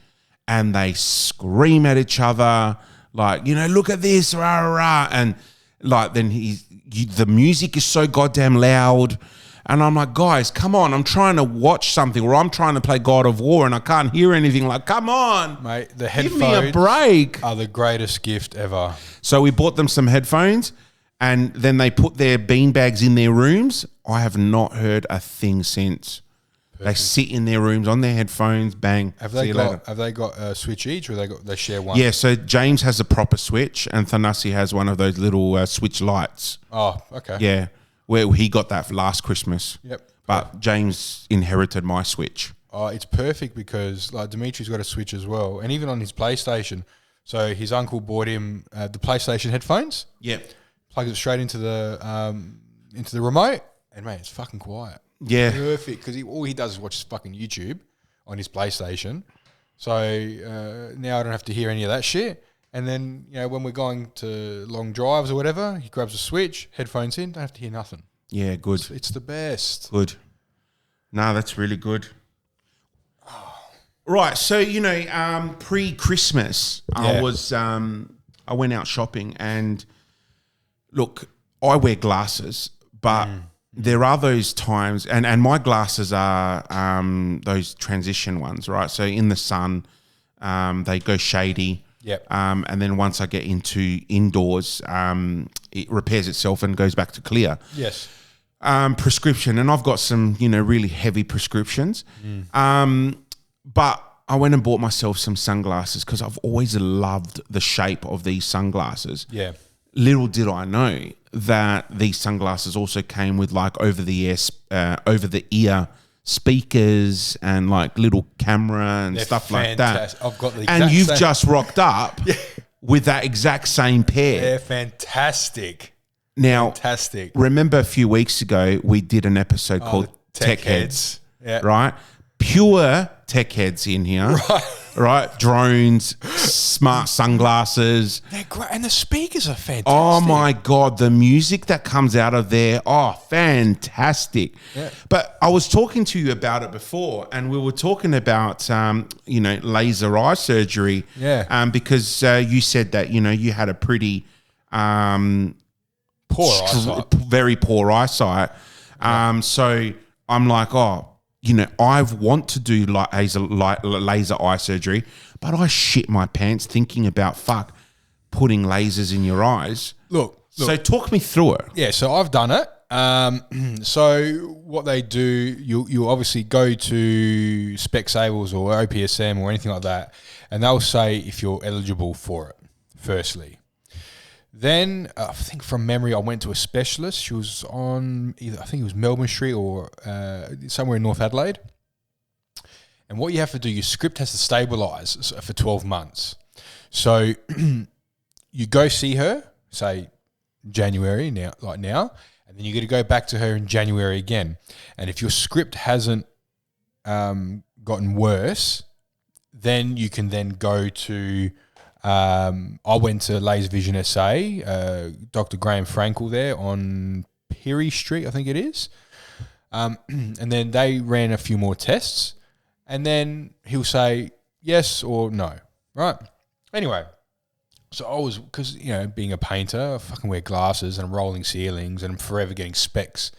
and they scream at each other like, look at this, rah, rah, rah. And like then the music is so goddamn loud. And I'm like, guys, come on. I'm trying to watch something, or I'm trying to play God of War and I can't hear anything. Like, come on. Mate, the headphones give me a break. Are the greatest gift ever. So we bought them some headphones, and then they put their beanbags in their rooms. I have not heard a thing since. Perfect. They sit in their rooms on their headphones, bang. Have they got a Switch each, or they share one? Yeah, so James has a proper Switch and Thanasi has one of those little Switch lights. Oh, okay. Yeah, where he got that for last Christmas. Yep. But James inherited my Switch. Oh, it's perfect because like Dimitri's got a Switch as well, and even on his PlayStation. So his uncle bought him the PlayStation headphones. Yep. Plugs it straight into the remote, and mate, it's fucking quiet. Yeah. Perfect, because all he does is watch fucking YouTube on his PlayStation. So now I don't have to hear any of that shit. And then, when we're going to long drives or whatever, he grabs a Switch, headphones in, don't have to hear nothing. Yeah, good. It's the best. Good. No, that's really good. Right, so, pre-Christmas, I went out shopping, and look, I wear glasses, but there are those times, and my glasses are those transition ones, right? So in the sun, they go shady. Yep. And then once I get into indoors, it repairs itself and goes back to clear. Yes. Prescription, and I've got some, really heavy prescriptions. But I went and bought myself some sunglasses because I've always loved the shape of these sunglasses. Yeah. little did I know that these sunglasses also came with like over the ear speakers and like little camera and stuff fantastic. like that. I've got the and exact you've same. just rocked up with that exact same pair. They're fantastic. Now, Fantastic. remember a few weeks ago we did an episode called Tech Heads, Yeah. right? Pure tech heads in here, right? Drones, smart sunglasses. They're great. And the speakers are fantastic. Oh my God, the music that comes out of there, oh, fantastic. Yeah. But I was talking to you about it before, and we were talking about, laser eye surgery. Yeah. Because you said that, you had a pretty Poor eyesight. very poor eyesight. So I'm like, I want to do like laser eye surgery, but I shit my pants thinking about putting lasers in your eyes. Look. So talk me through it. Yeah, so I've done it. So what they do, you obviously go to Specsavers or OPSM or anything like that, and they'll say if you're eligible for it, firstly. Then I think from memory, I went to a specialist. She was on I think it was Melbourne Street or somewhere in North Adelaide. And what you have to do, your script has to stabilise for 12 months. So you go see her, say January now, and then you got to go back to her in January again. And if your script hasn't gotten worse, then you can then go to. I went to Laser Vision SA, Dr. Graham Frankel there on Perry Street, I think it is. And then they ran a few more tests, and then he'll say yes or no, right? Anyway, so I was, because, being a painter, I fucking wear glasses and I'm rolling ceilings and I'm forever getting specs.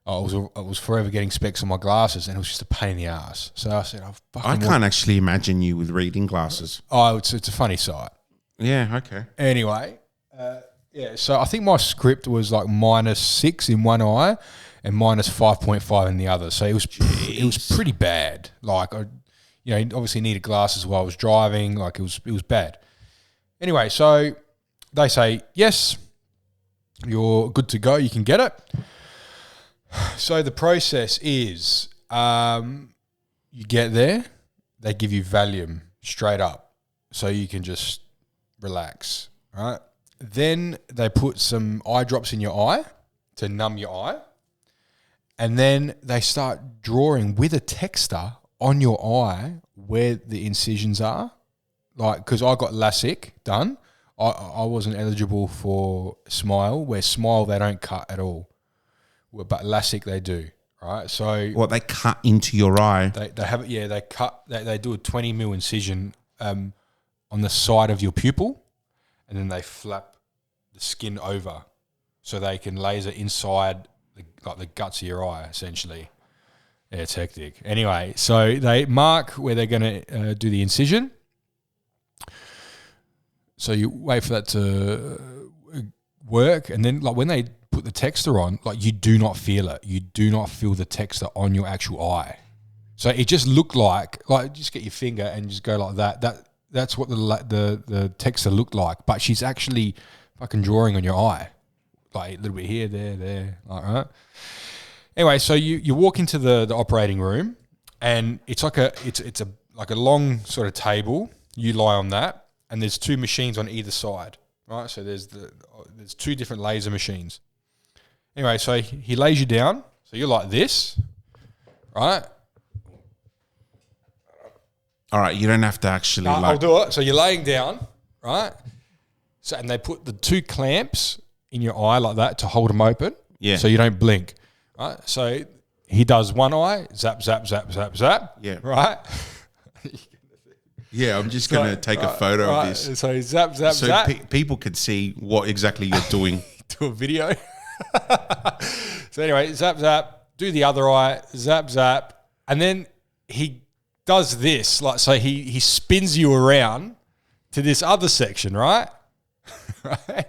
I was forever getting specs on my glasses, and it was just a pain in the ass. So I said, I can't actually imagine you with reading glasses. Oh, it's a funny sight. Yeah, okay. Anyway, so I think my script was like -6 in one eye and -5.5 in the other. So it was pretty bad. Like I, obviously needed glasses while I was driving. Like it was bad. Anyway, so they say yes, you're good to go. You can get it. So the process is you get there, they give you Valium straight up so you can just relax, right? Then they put some eye drops in your eye to numb your eye, and then they start drawing with a texter on your eye where the incisions are. Like, because I got LASIK done, I wasn't eligible for Smile, where Smile they don't cut at all. But LASIK they do, right? So what, they cut into your eye? They have it. Yeah, they cut. They do a 20 mil incision on the side of your pupil, and then they flap the skin over, so they can laser inside the guts of your eye, essentially. Yeah, it's hectic. Anyway, so they mark where they're going to do the incision. So you wait for that to work, and then like when they put the texture on, like you do not feel it. You do not feel the texture on your actual eye. So it just looked like just get your finger and just go like that. That's what the texture looked like. But she's actually fucking drawing on your eye, like a little bit here, there, like right. Anyway, so you walk into the operating room, and it's like a long sort of table. You lie on that, and there's two machines on either side, right? So there's two different laser machines. Anyway, so he lays you down. So you're like this, right? All right, you don't have to actually. I'll do it. So you're laying down, right? So and they put the two clamps in your eye like that to hold them open. Yeah. So you don't blink, right? So he does one eye, zap, zap, zap, zap, zap. Yeah. Right. Yeah, I'm just going to take a photo of this. So zap, zap, So zap. people could see what exactly you're doing. Do a video. So anyway, zap, zap, do the other eye, zap, zap. And then he does this, like, so he spins you around to this other section, right? Right?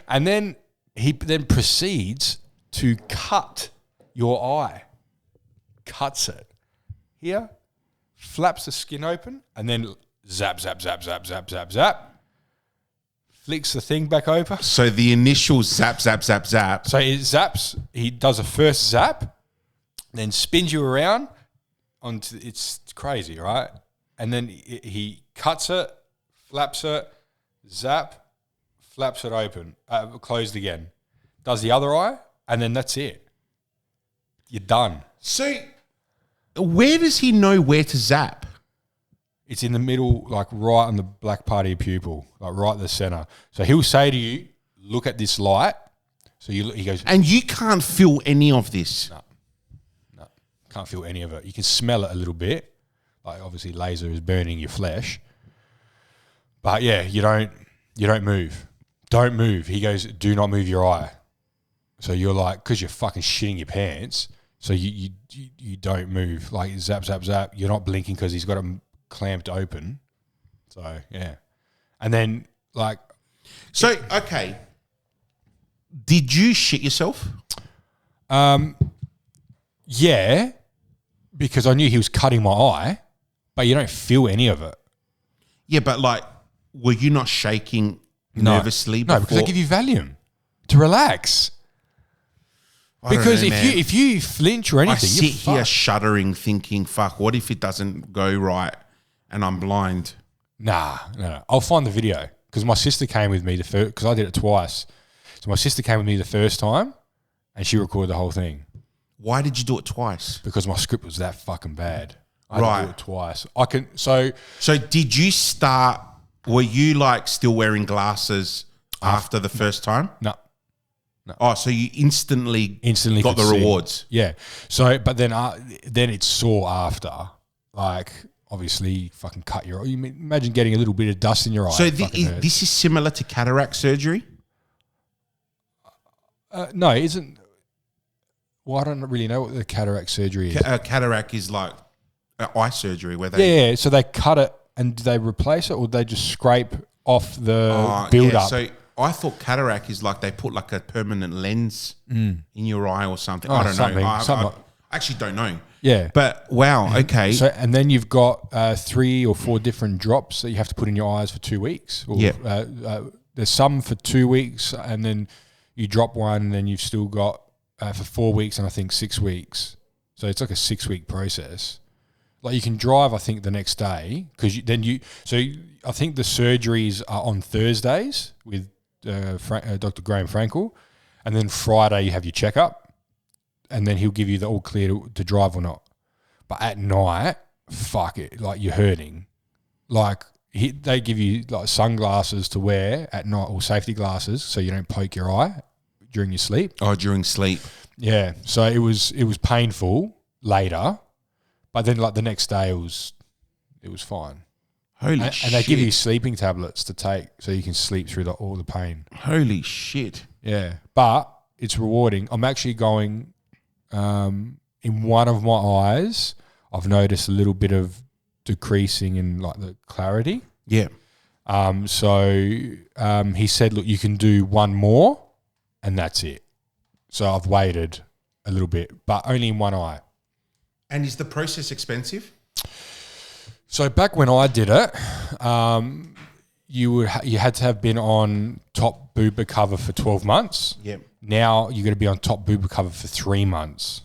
And then he then proceeds to cut your eye. Cuts it. Here, flaps the skin open, and then zap, zap, zap, zap, zap, zap, zap. flicks the thing back over. So the initial zap. So it zaps. He does a first zap, then spins you around. It's crazy, right? And then he cuts it, flaps it, zap, flaps it open, closed again. Does the other eye, and then that's it. You're done. So where does he know where to zap? It's in the middle, like right on the black part of your pupil, like right in the center. So he'll say to you, look at this light. So he goes... And you can't feel any of this? No, can't feel any of it. You can smell it a little bit. Like obviously laser is burning your flesh. But yeah, you don't move. Don't move. He goes, do not move your eye. So you're like, because you're fucking shitting your pants, so you don't move. Like zap, zap, zap. You're not blinking because he's got them clamped open. So yeah. And then like... So, okay. Did you shit yourself? Yeah, because I knew he was cutting my eye, but you don't feel any of it. Yeah, but like, were you not shaking nervously before? No, because they give you Valium to relax. Because if you flinch or anything, I sit here shuddering, thinking, "Fuck! What if it doesn't go right and I'm blind?" Nah. I'll find the video because my sister came with me because I did it twice. So my sister came with me the first time, and she recorded the whole thing. Why did you do it twice? Because my script was that fucking bad. I had to do it twice. So did you start? Were you like still wearing glasses after the first time? No. Oh, so you instantly got the rewards. Yeah. So, but then it's sore after. Like, obviously, fucking cut your eye. You imagine getting a little bit of dust in your eye. So this is similar to cataract surgery? No, it isn't. Well, I don't really know what the cataract surgery is. Cataract is like eye surgery where they... Yeah, so they cut it and do they replace it or they just scrape off the build-up? So I thought cataract is like they put like a permanent lens in your eye or something. I don't know. I actually don't know. Yeah. But wow, okay. So and then you've got 3 or 4 different drops that you have to put in your eyes for 2 weeks. There's some for 2 weeks and then you drop one and then you've still got for 4 weeks and I think 6 weeks. So it's like a 6-week process. Like you can drive, I think, the next day because I think the surgeries are on Thursdays with Dr. Graham Frankel, and then Friday you have your checkup, and then he'll give you the all clear to drive or not. But at night, fuck it, like you're hurting. Like they give you like sunglasses to wear at night or safety glasses so you don't poke your eye during your sleep. Oh, during sleep. Yeah. So it was painful later, but then like the next day it was fine. Holy shit. And they give you sleeping tablets to take so you can sleep through all the pain. Holy shit. Yeah. But it's rewarding. I'm actually going in one of my eyes, I've noticed a little bit of decreasing in like the clarity. Yeah. So he said, look, you can do one more and that's it. So I've waited a little bit, but only in one eye. And is the process expensive? So back when I did it, you had to have been on top boober cover for 12 months. Yep. Now you're going to be on top boober cover for 3 months.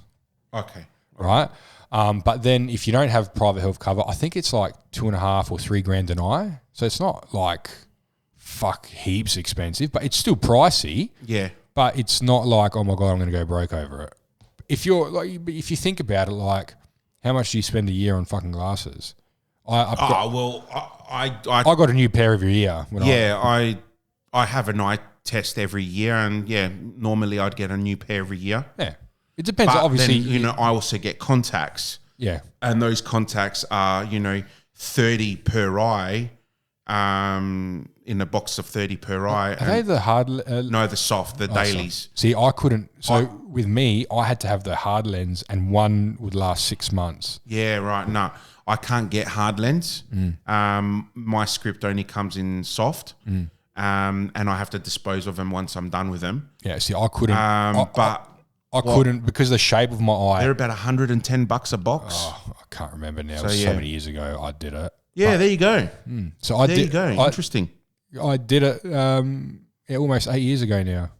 Okay. Right? But then if you don't have private health cover, I think it's like $2.5 or $3 an eye. So it's not like heaps expensive, but it's still pricey. Yeah. But it's not like, oh my God, I'm going to go broke over it. If you think about it, like how much do you spend a year on fucking glasses? I got a new pair every year. I have an eye test every year, and normally I'd get a new pair every year. Yeah, it depends. But obviously, then, I also get contacts. Yeah, and those contacts are $30 per eye. In a box of 30 per eye. Are they the hard? No, the soft, the dailies. See, I couldn't. So with me, I had to have the hard lens, and one would last 6 months. Yeah, right. No, I can't get hard lens. My script only comes in soft, and I have to dispose of them once I'm done with them. Yeah, see, I couldn't. I couldn't because of the shape of my eye. They're about $110 a box. Oh, I can't remember now. So many years ago I did it. Yeah, there you go. So I there did. You go. Interesting. I did it almost 8 years ago now.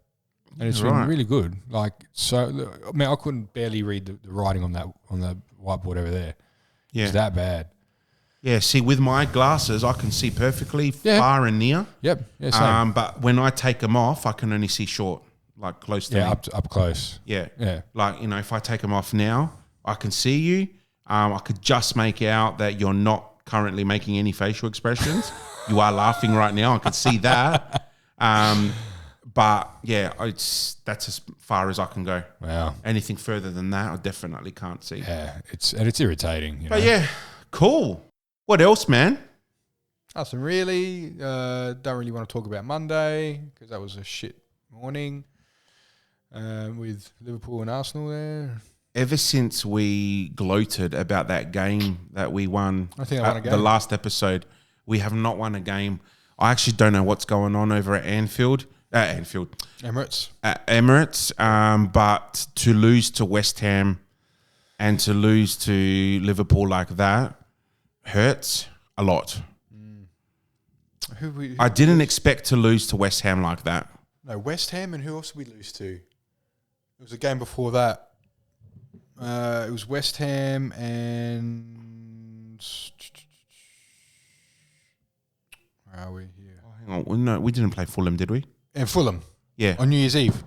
And it's been really good. Like, so, I mean, I couldn't barely read the writing on the whiteboard over there. Yeah. It's that bad. Yeah, see, with my glasses, I can see perfectly far and near. Yep. Yeah, same. But when I take them off, I can only see short, like close to me. Up close. Yeah. Yeah. Like, if I take them off now, I can see you. I could just make out that you're not currently making any facial expressions. You are laughing right now. I can see that. But yeah, that's as far as I can go. Wow. Anything further than that, I definitely can't see. Yeah, it's irritating. But yeah, cool. What else, man? Nothing really. Don't really want to talk about Monday because that was a shit morning with Liverpool and Arsenal there. Ever since we gloated about that game that we won, I think I won a game. The last episode, we have not won a game. I actually don't know what's going on over at Emirates. But to lose to West Ham and to lose to Liverpool like that hurts a lot. I didn't expect to lose to West Ham like that. No, West Ham, and who else did we lose to? It was a game before that. It was West Ham and... Where are we here? Hang on. No, we didn't play Fulham, did we? And Fulham. Yeah. On New Year's Eve.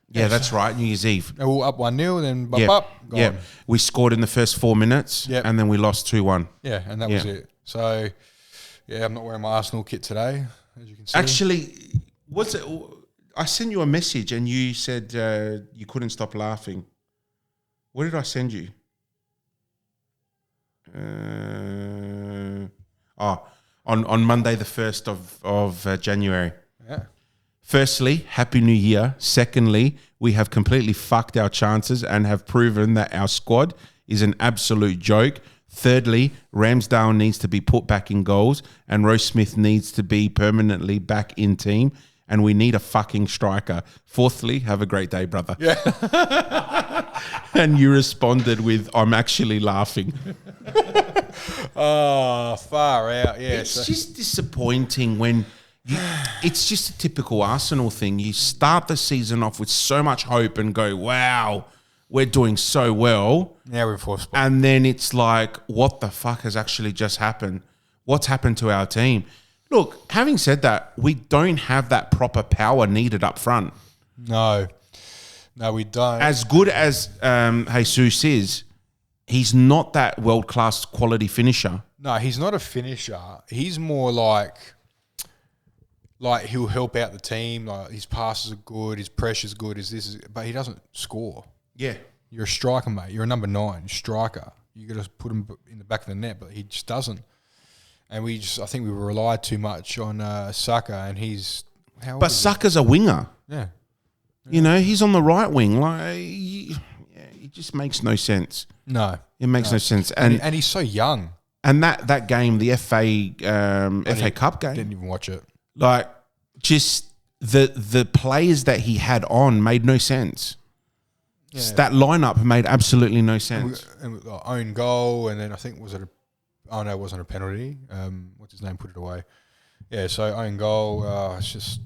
Yeah, that's right. New Year's Eve. They were up 1-0, then gone. Yeah. We scored in the first 4 minutes, and then we lost 2-1. Yeah, and that was it. So, yeah, I'm not wearing my Arsenal kit today, as you can see. Actually, I sent you a message and you said you couldn't stop laughing. What did I send you? On Monday the 1st of January. Yeah. Firstly, Happy New Year. Secondly, we have completely fucked our chances and have proven that our squad is an absolute joke. Thirdly, Ramsdale needs to be put back in goals and Rose Smith needs to be permanently back in team and we need a fucking striker. Fourthly, have a great day, brother. Yeah. And you responded with, I'm actually laughing. Oh, far out. Yeah. It's just disappointing when... it's just a typical Arsenal thing. You start the season off with so much hope and go, wow, we're doing so well. Now we're in fourth spot. And then it's like, what the fuck has actually just happened? What's happened to our team? Look, having said that, we don't have that proper power needed up front. No, we don't. As good as Jesus is, he's not that world-class quality finisher. No, he's not a finisher. He's more like he'll help out the team. Like his passes are good, his pressure's good, but he doesn't score. Yeah. You're a striker, mate. You're a number 9 striker. You got to put him in the back of the net, but he just doesn't. And I think we relied too much on Saka, and he's... But Saka's a winger. Yeah. You know, he's on the right wing. It just makes no sense. No. It makes no sense. And he's so young. And that game, the FA Cup game... Didn't even watch it. Like, just the players that he had on made no sense. Yeah. That lineup made absolutely no sense. And we got own goal, and then I think, it wasn't a penalty. What's his name put it away? Yeah, so own goal. It's just...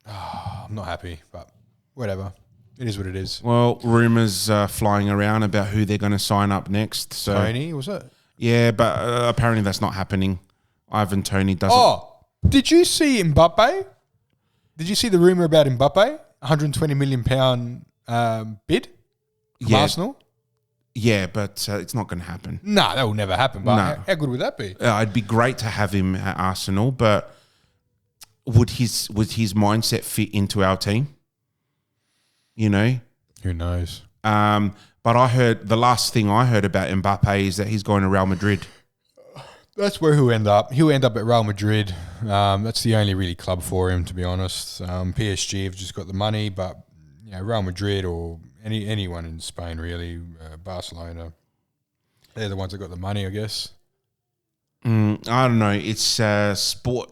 I'm not happy, but whatever. It is what it is. Well, rumours flying around about who they're going to sign up next. So Tony, was it? Yeah, but apparently that's not happening. Ivan Toney doesn't... Oh! Did you see Mbappe? Did you see the rumour about Mbappe? £120 million bid from Arsenal? Yeah, but it's not going to happen. No, that will never happen. But how good would that be? It'd be great to have him at Arsenal, but would his mindset fit into our team? You know? Who knows? But the last thing I heard about Mbappe is that he's going to Real Madrid. That's where he'll end up. He'll end up at Real Madrid. That's the only really club for him, to be honest. PSG have just got the money, but Real Madrid or anyone in Spain, really, Barcelona, they're the ones that got the money, I guess. I don't know. It's sport.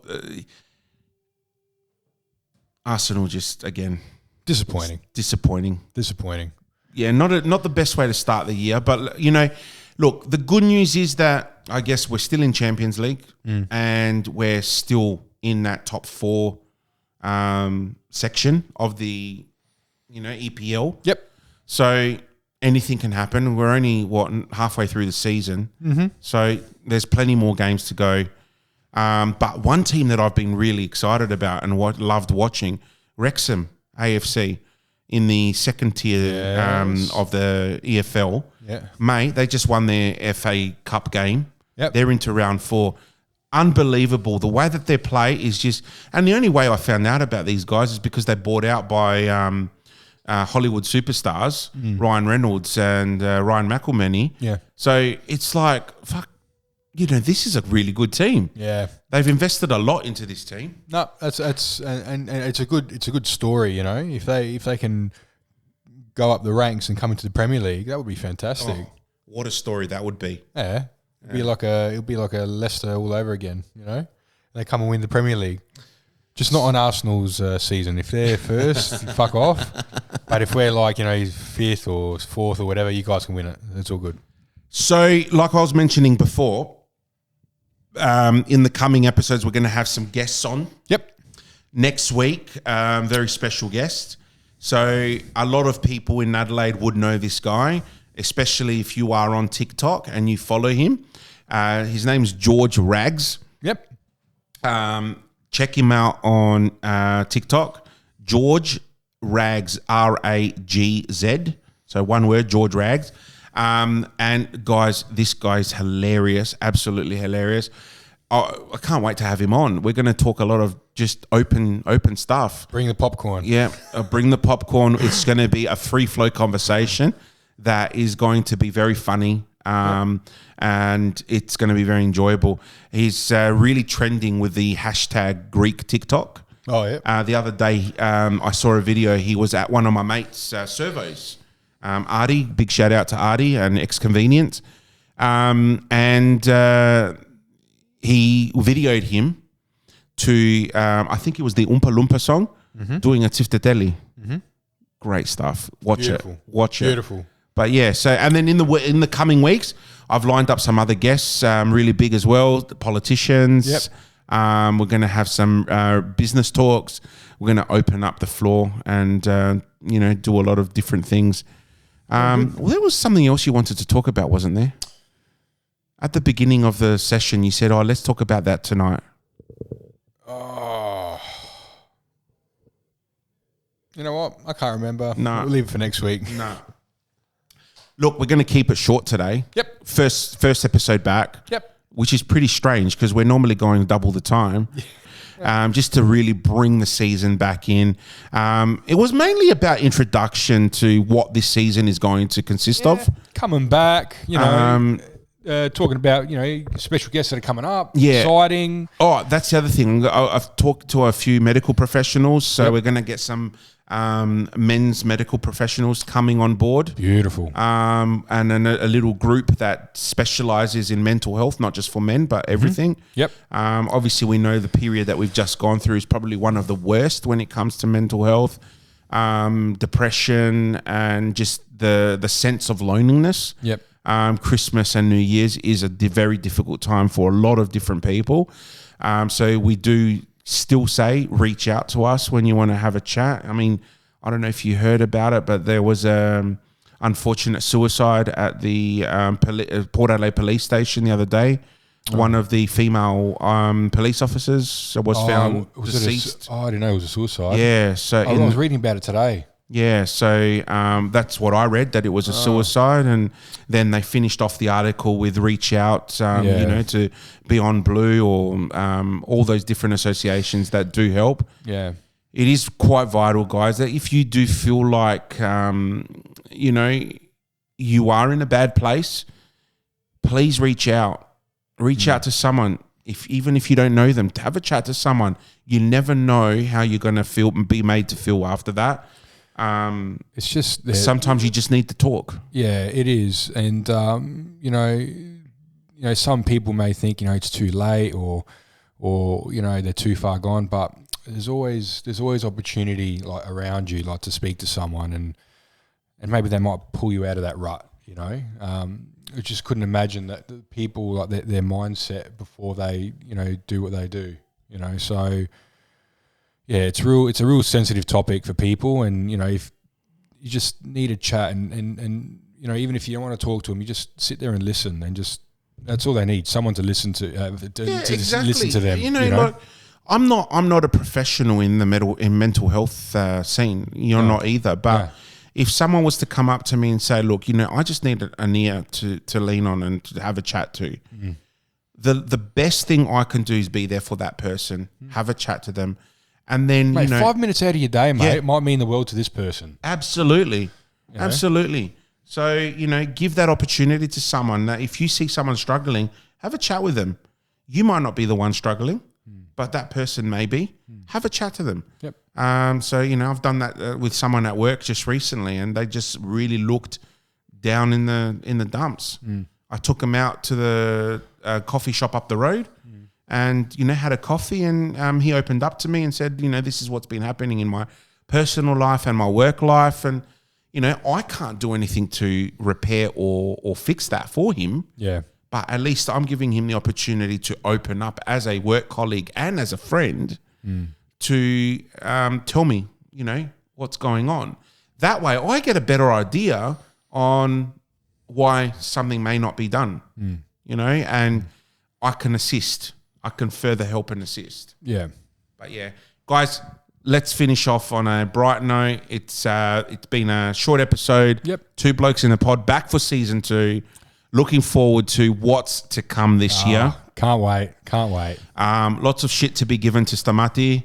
Arsenal just, again... Disappointing. Disappointing. Disappointing. Yeah, not the best way to start the year, but, you know... Look, the good news is that I guess we're still in Champions League and we're still in that top 4 section of the, EPL. Yep. So anything can happen. We're only, halfway through the season. Mm-hmm. So there's plenty more games to go. But one team that I've been really excited about and loved watching, Wrexham AFC in the second tier of the EFL. Yeah. Mate, they just won their FA Cup game. Yep. They're into round 4. Unbelievable. The way that they play is just... And the only way I found out about these guys is because they're bought out by Hollywood superstars, Ryan Reynolds and Ryan McElhenney. Yeah. So it's like, fuck, this is a really good team. Yeah. They've invested a lot into this team. No, that's and it's a good story, If they can go up the ranks and come into the Premier League, that would be fantastic. Oh, what a story that would be. Yeah. It'll be like a Leicester all over again, They come and win the Premier League. Just not on Arsenal's season. If they're first, fuck off. But if we're like, 5th or 4th or whatever, you guys can win it. It's all good. So, like I was mentioning before, in the coming episodes, we're going to have some guests on. Yep. Next week, very special guest. So, a lot of people in Adelaide would know this guy, especially if you are on TikTok and you follow him. His name's George Rags. Yep. Check him out on TikTok. George Rags, R-A-G-Z. So one word, George Rags. And guys, this guy's hilarious, absolutely hilarious. I can't wait to have him on. We're going to talk a lot of just open stuff. Bring the popcorn. Yeah, bring the popcorn. It's going to be a free flow conversation that is going to be very funny. And it's going to be very enjoyable. He's really trending with the hashtag Greek TikTok. Oh, yeah. The other day, I saw a video. He was at one of my mates' servos. Artie, big shout out to Artie and X-Convenience. And he videoed him to, I think it was the Oompa Loompa song, doing a Tifteteli. Mm-hmm. Great stuff. Watch it. Beautiful. But yeah, so and then in the coming weeks, I've lined up some other guests, really big as well, the politicians. Yep. We're going to have some business talks. We're going to open up the floor and do a lot of different things. Well, there was something else you wanted to talk about, wasn't there? At the beginning of the session, you said, "Oh, let's talk about that tonight." Oh. You know what? I can't remember. No. We'll leave it for next week. No. Look, we're going to keep it short today. Yep. First episode back. Yep. Which is pretty strange because we're normally going double the time. Just to really bring the season back in. It was mainly about introduction to what this season is going to consist of. Coming back, talking about, special guests that are coming up. Yeah. Exciting. Oh, that's the other thing. I've talked to a few medical professionals, so we're going to get some men's medical professionals coming on board. Beautiful. And then a little group that specializes in mental health, not just for men, but everything. Yep. Obviously, we know the period that we've just gone through is probably one of the worst when it comes to mental health, depression, and just the sense of loneliness. Yep. Christmas and New Year's is a very difficult time for a lot of different people. So we do still say reach out to us when you want to have a chat. I mean, I don't know if you heard about it, but there was unfortunate suicide at the Port Adelaide police station the other day. One of the female police officers was found deceased. I didn't know it was a suicide. Yeah, so I was reading about it today. Yeah, so that's what I read, that it was a suicide, and then they finished off the article with reach out, to Beyond Blue or all those different associations that do help. Yeah. It is quite vital, guys, that if you do feel like, you are in a bad place, please reach out. Reach out to someone. Even if you don't know them, have a chat to someone. You never know how you're going to be made to feel after that. It's just sometimes you just need to talk. Yeah, it is, and some people may think it's too late or they're too far gone, but there's always opportunity like around you, like to speak to someone and maybe they might pull you out of that rut. just couldn't imagine that the people like their mindset before they do what they do. So yeah, it's a real sensitive topic for people, and if you just need a chat, and even if you don't want to talk to them, you just sit there and listen, and just that's all they need, someone to listen to, exactly. listen to them. Like, I'm not a professional in the mental health scene. You're not either, but if someone was to come up to me and say, look, I just need an ear to lean on and to have a chat to, the best thing I can do is be there for that person, have a chat to them, and then, mate, 5 minutes out of your day, mate, it might mean the world to this person. Absolutely. Absolutely. So, give that opportunity to someone. That if you see someone struggling, have a chat with them. You might not be the one struggling, but that person may be. Have a chat to them. Yep. So, I've done that with someone at work just recently, and they just really looked down in the dumps. I took them out to the coffee shop up the road, and had a coffee, and he opened up to me and said, this is what's been happening in my personal life and my work life, and I can't do anything to repair or fix that for him. Yeah. But at least I'm giving him the opportunity to open up as a work colleague and as a friend to tell me, what's going on. That way I get a better idea on why something may not be done, and I can assist. I can further help and assist. Yeah. But yeah, guys, let's finish off on a bright note. It's been a short episode. Yep. 2 blokes in a pod, back for season 2. Looking forward to what's to come this year. Can't wait. Lots of shit to be given to Stamati.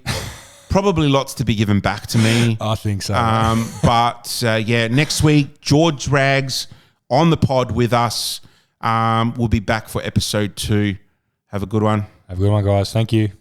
Probably lots to be given back to me. I think so. But next week, George Rags on the pod with us. We'll be back for episode 2. Have a good one. Have a good one, guys. Thank you.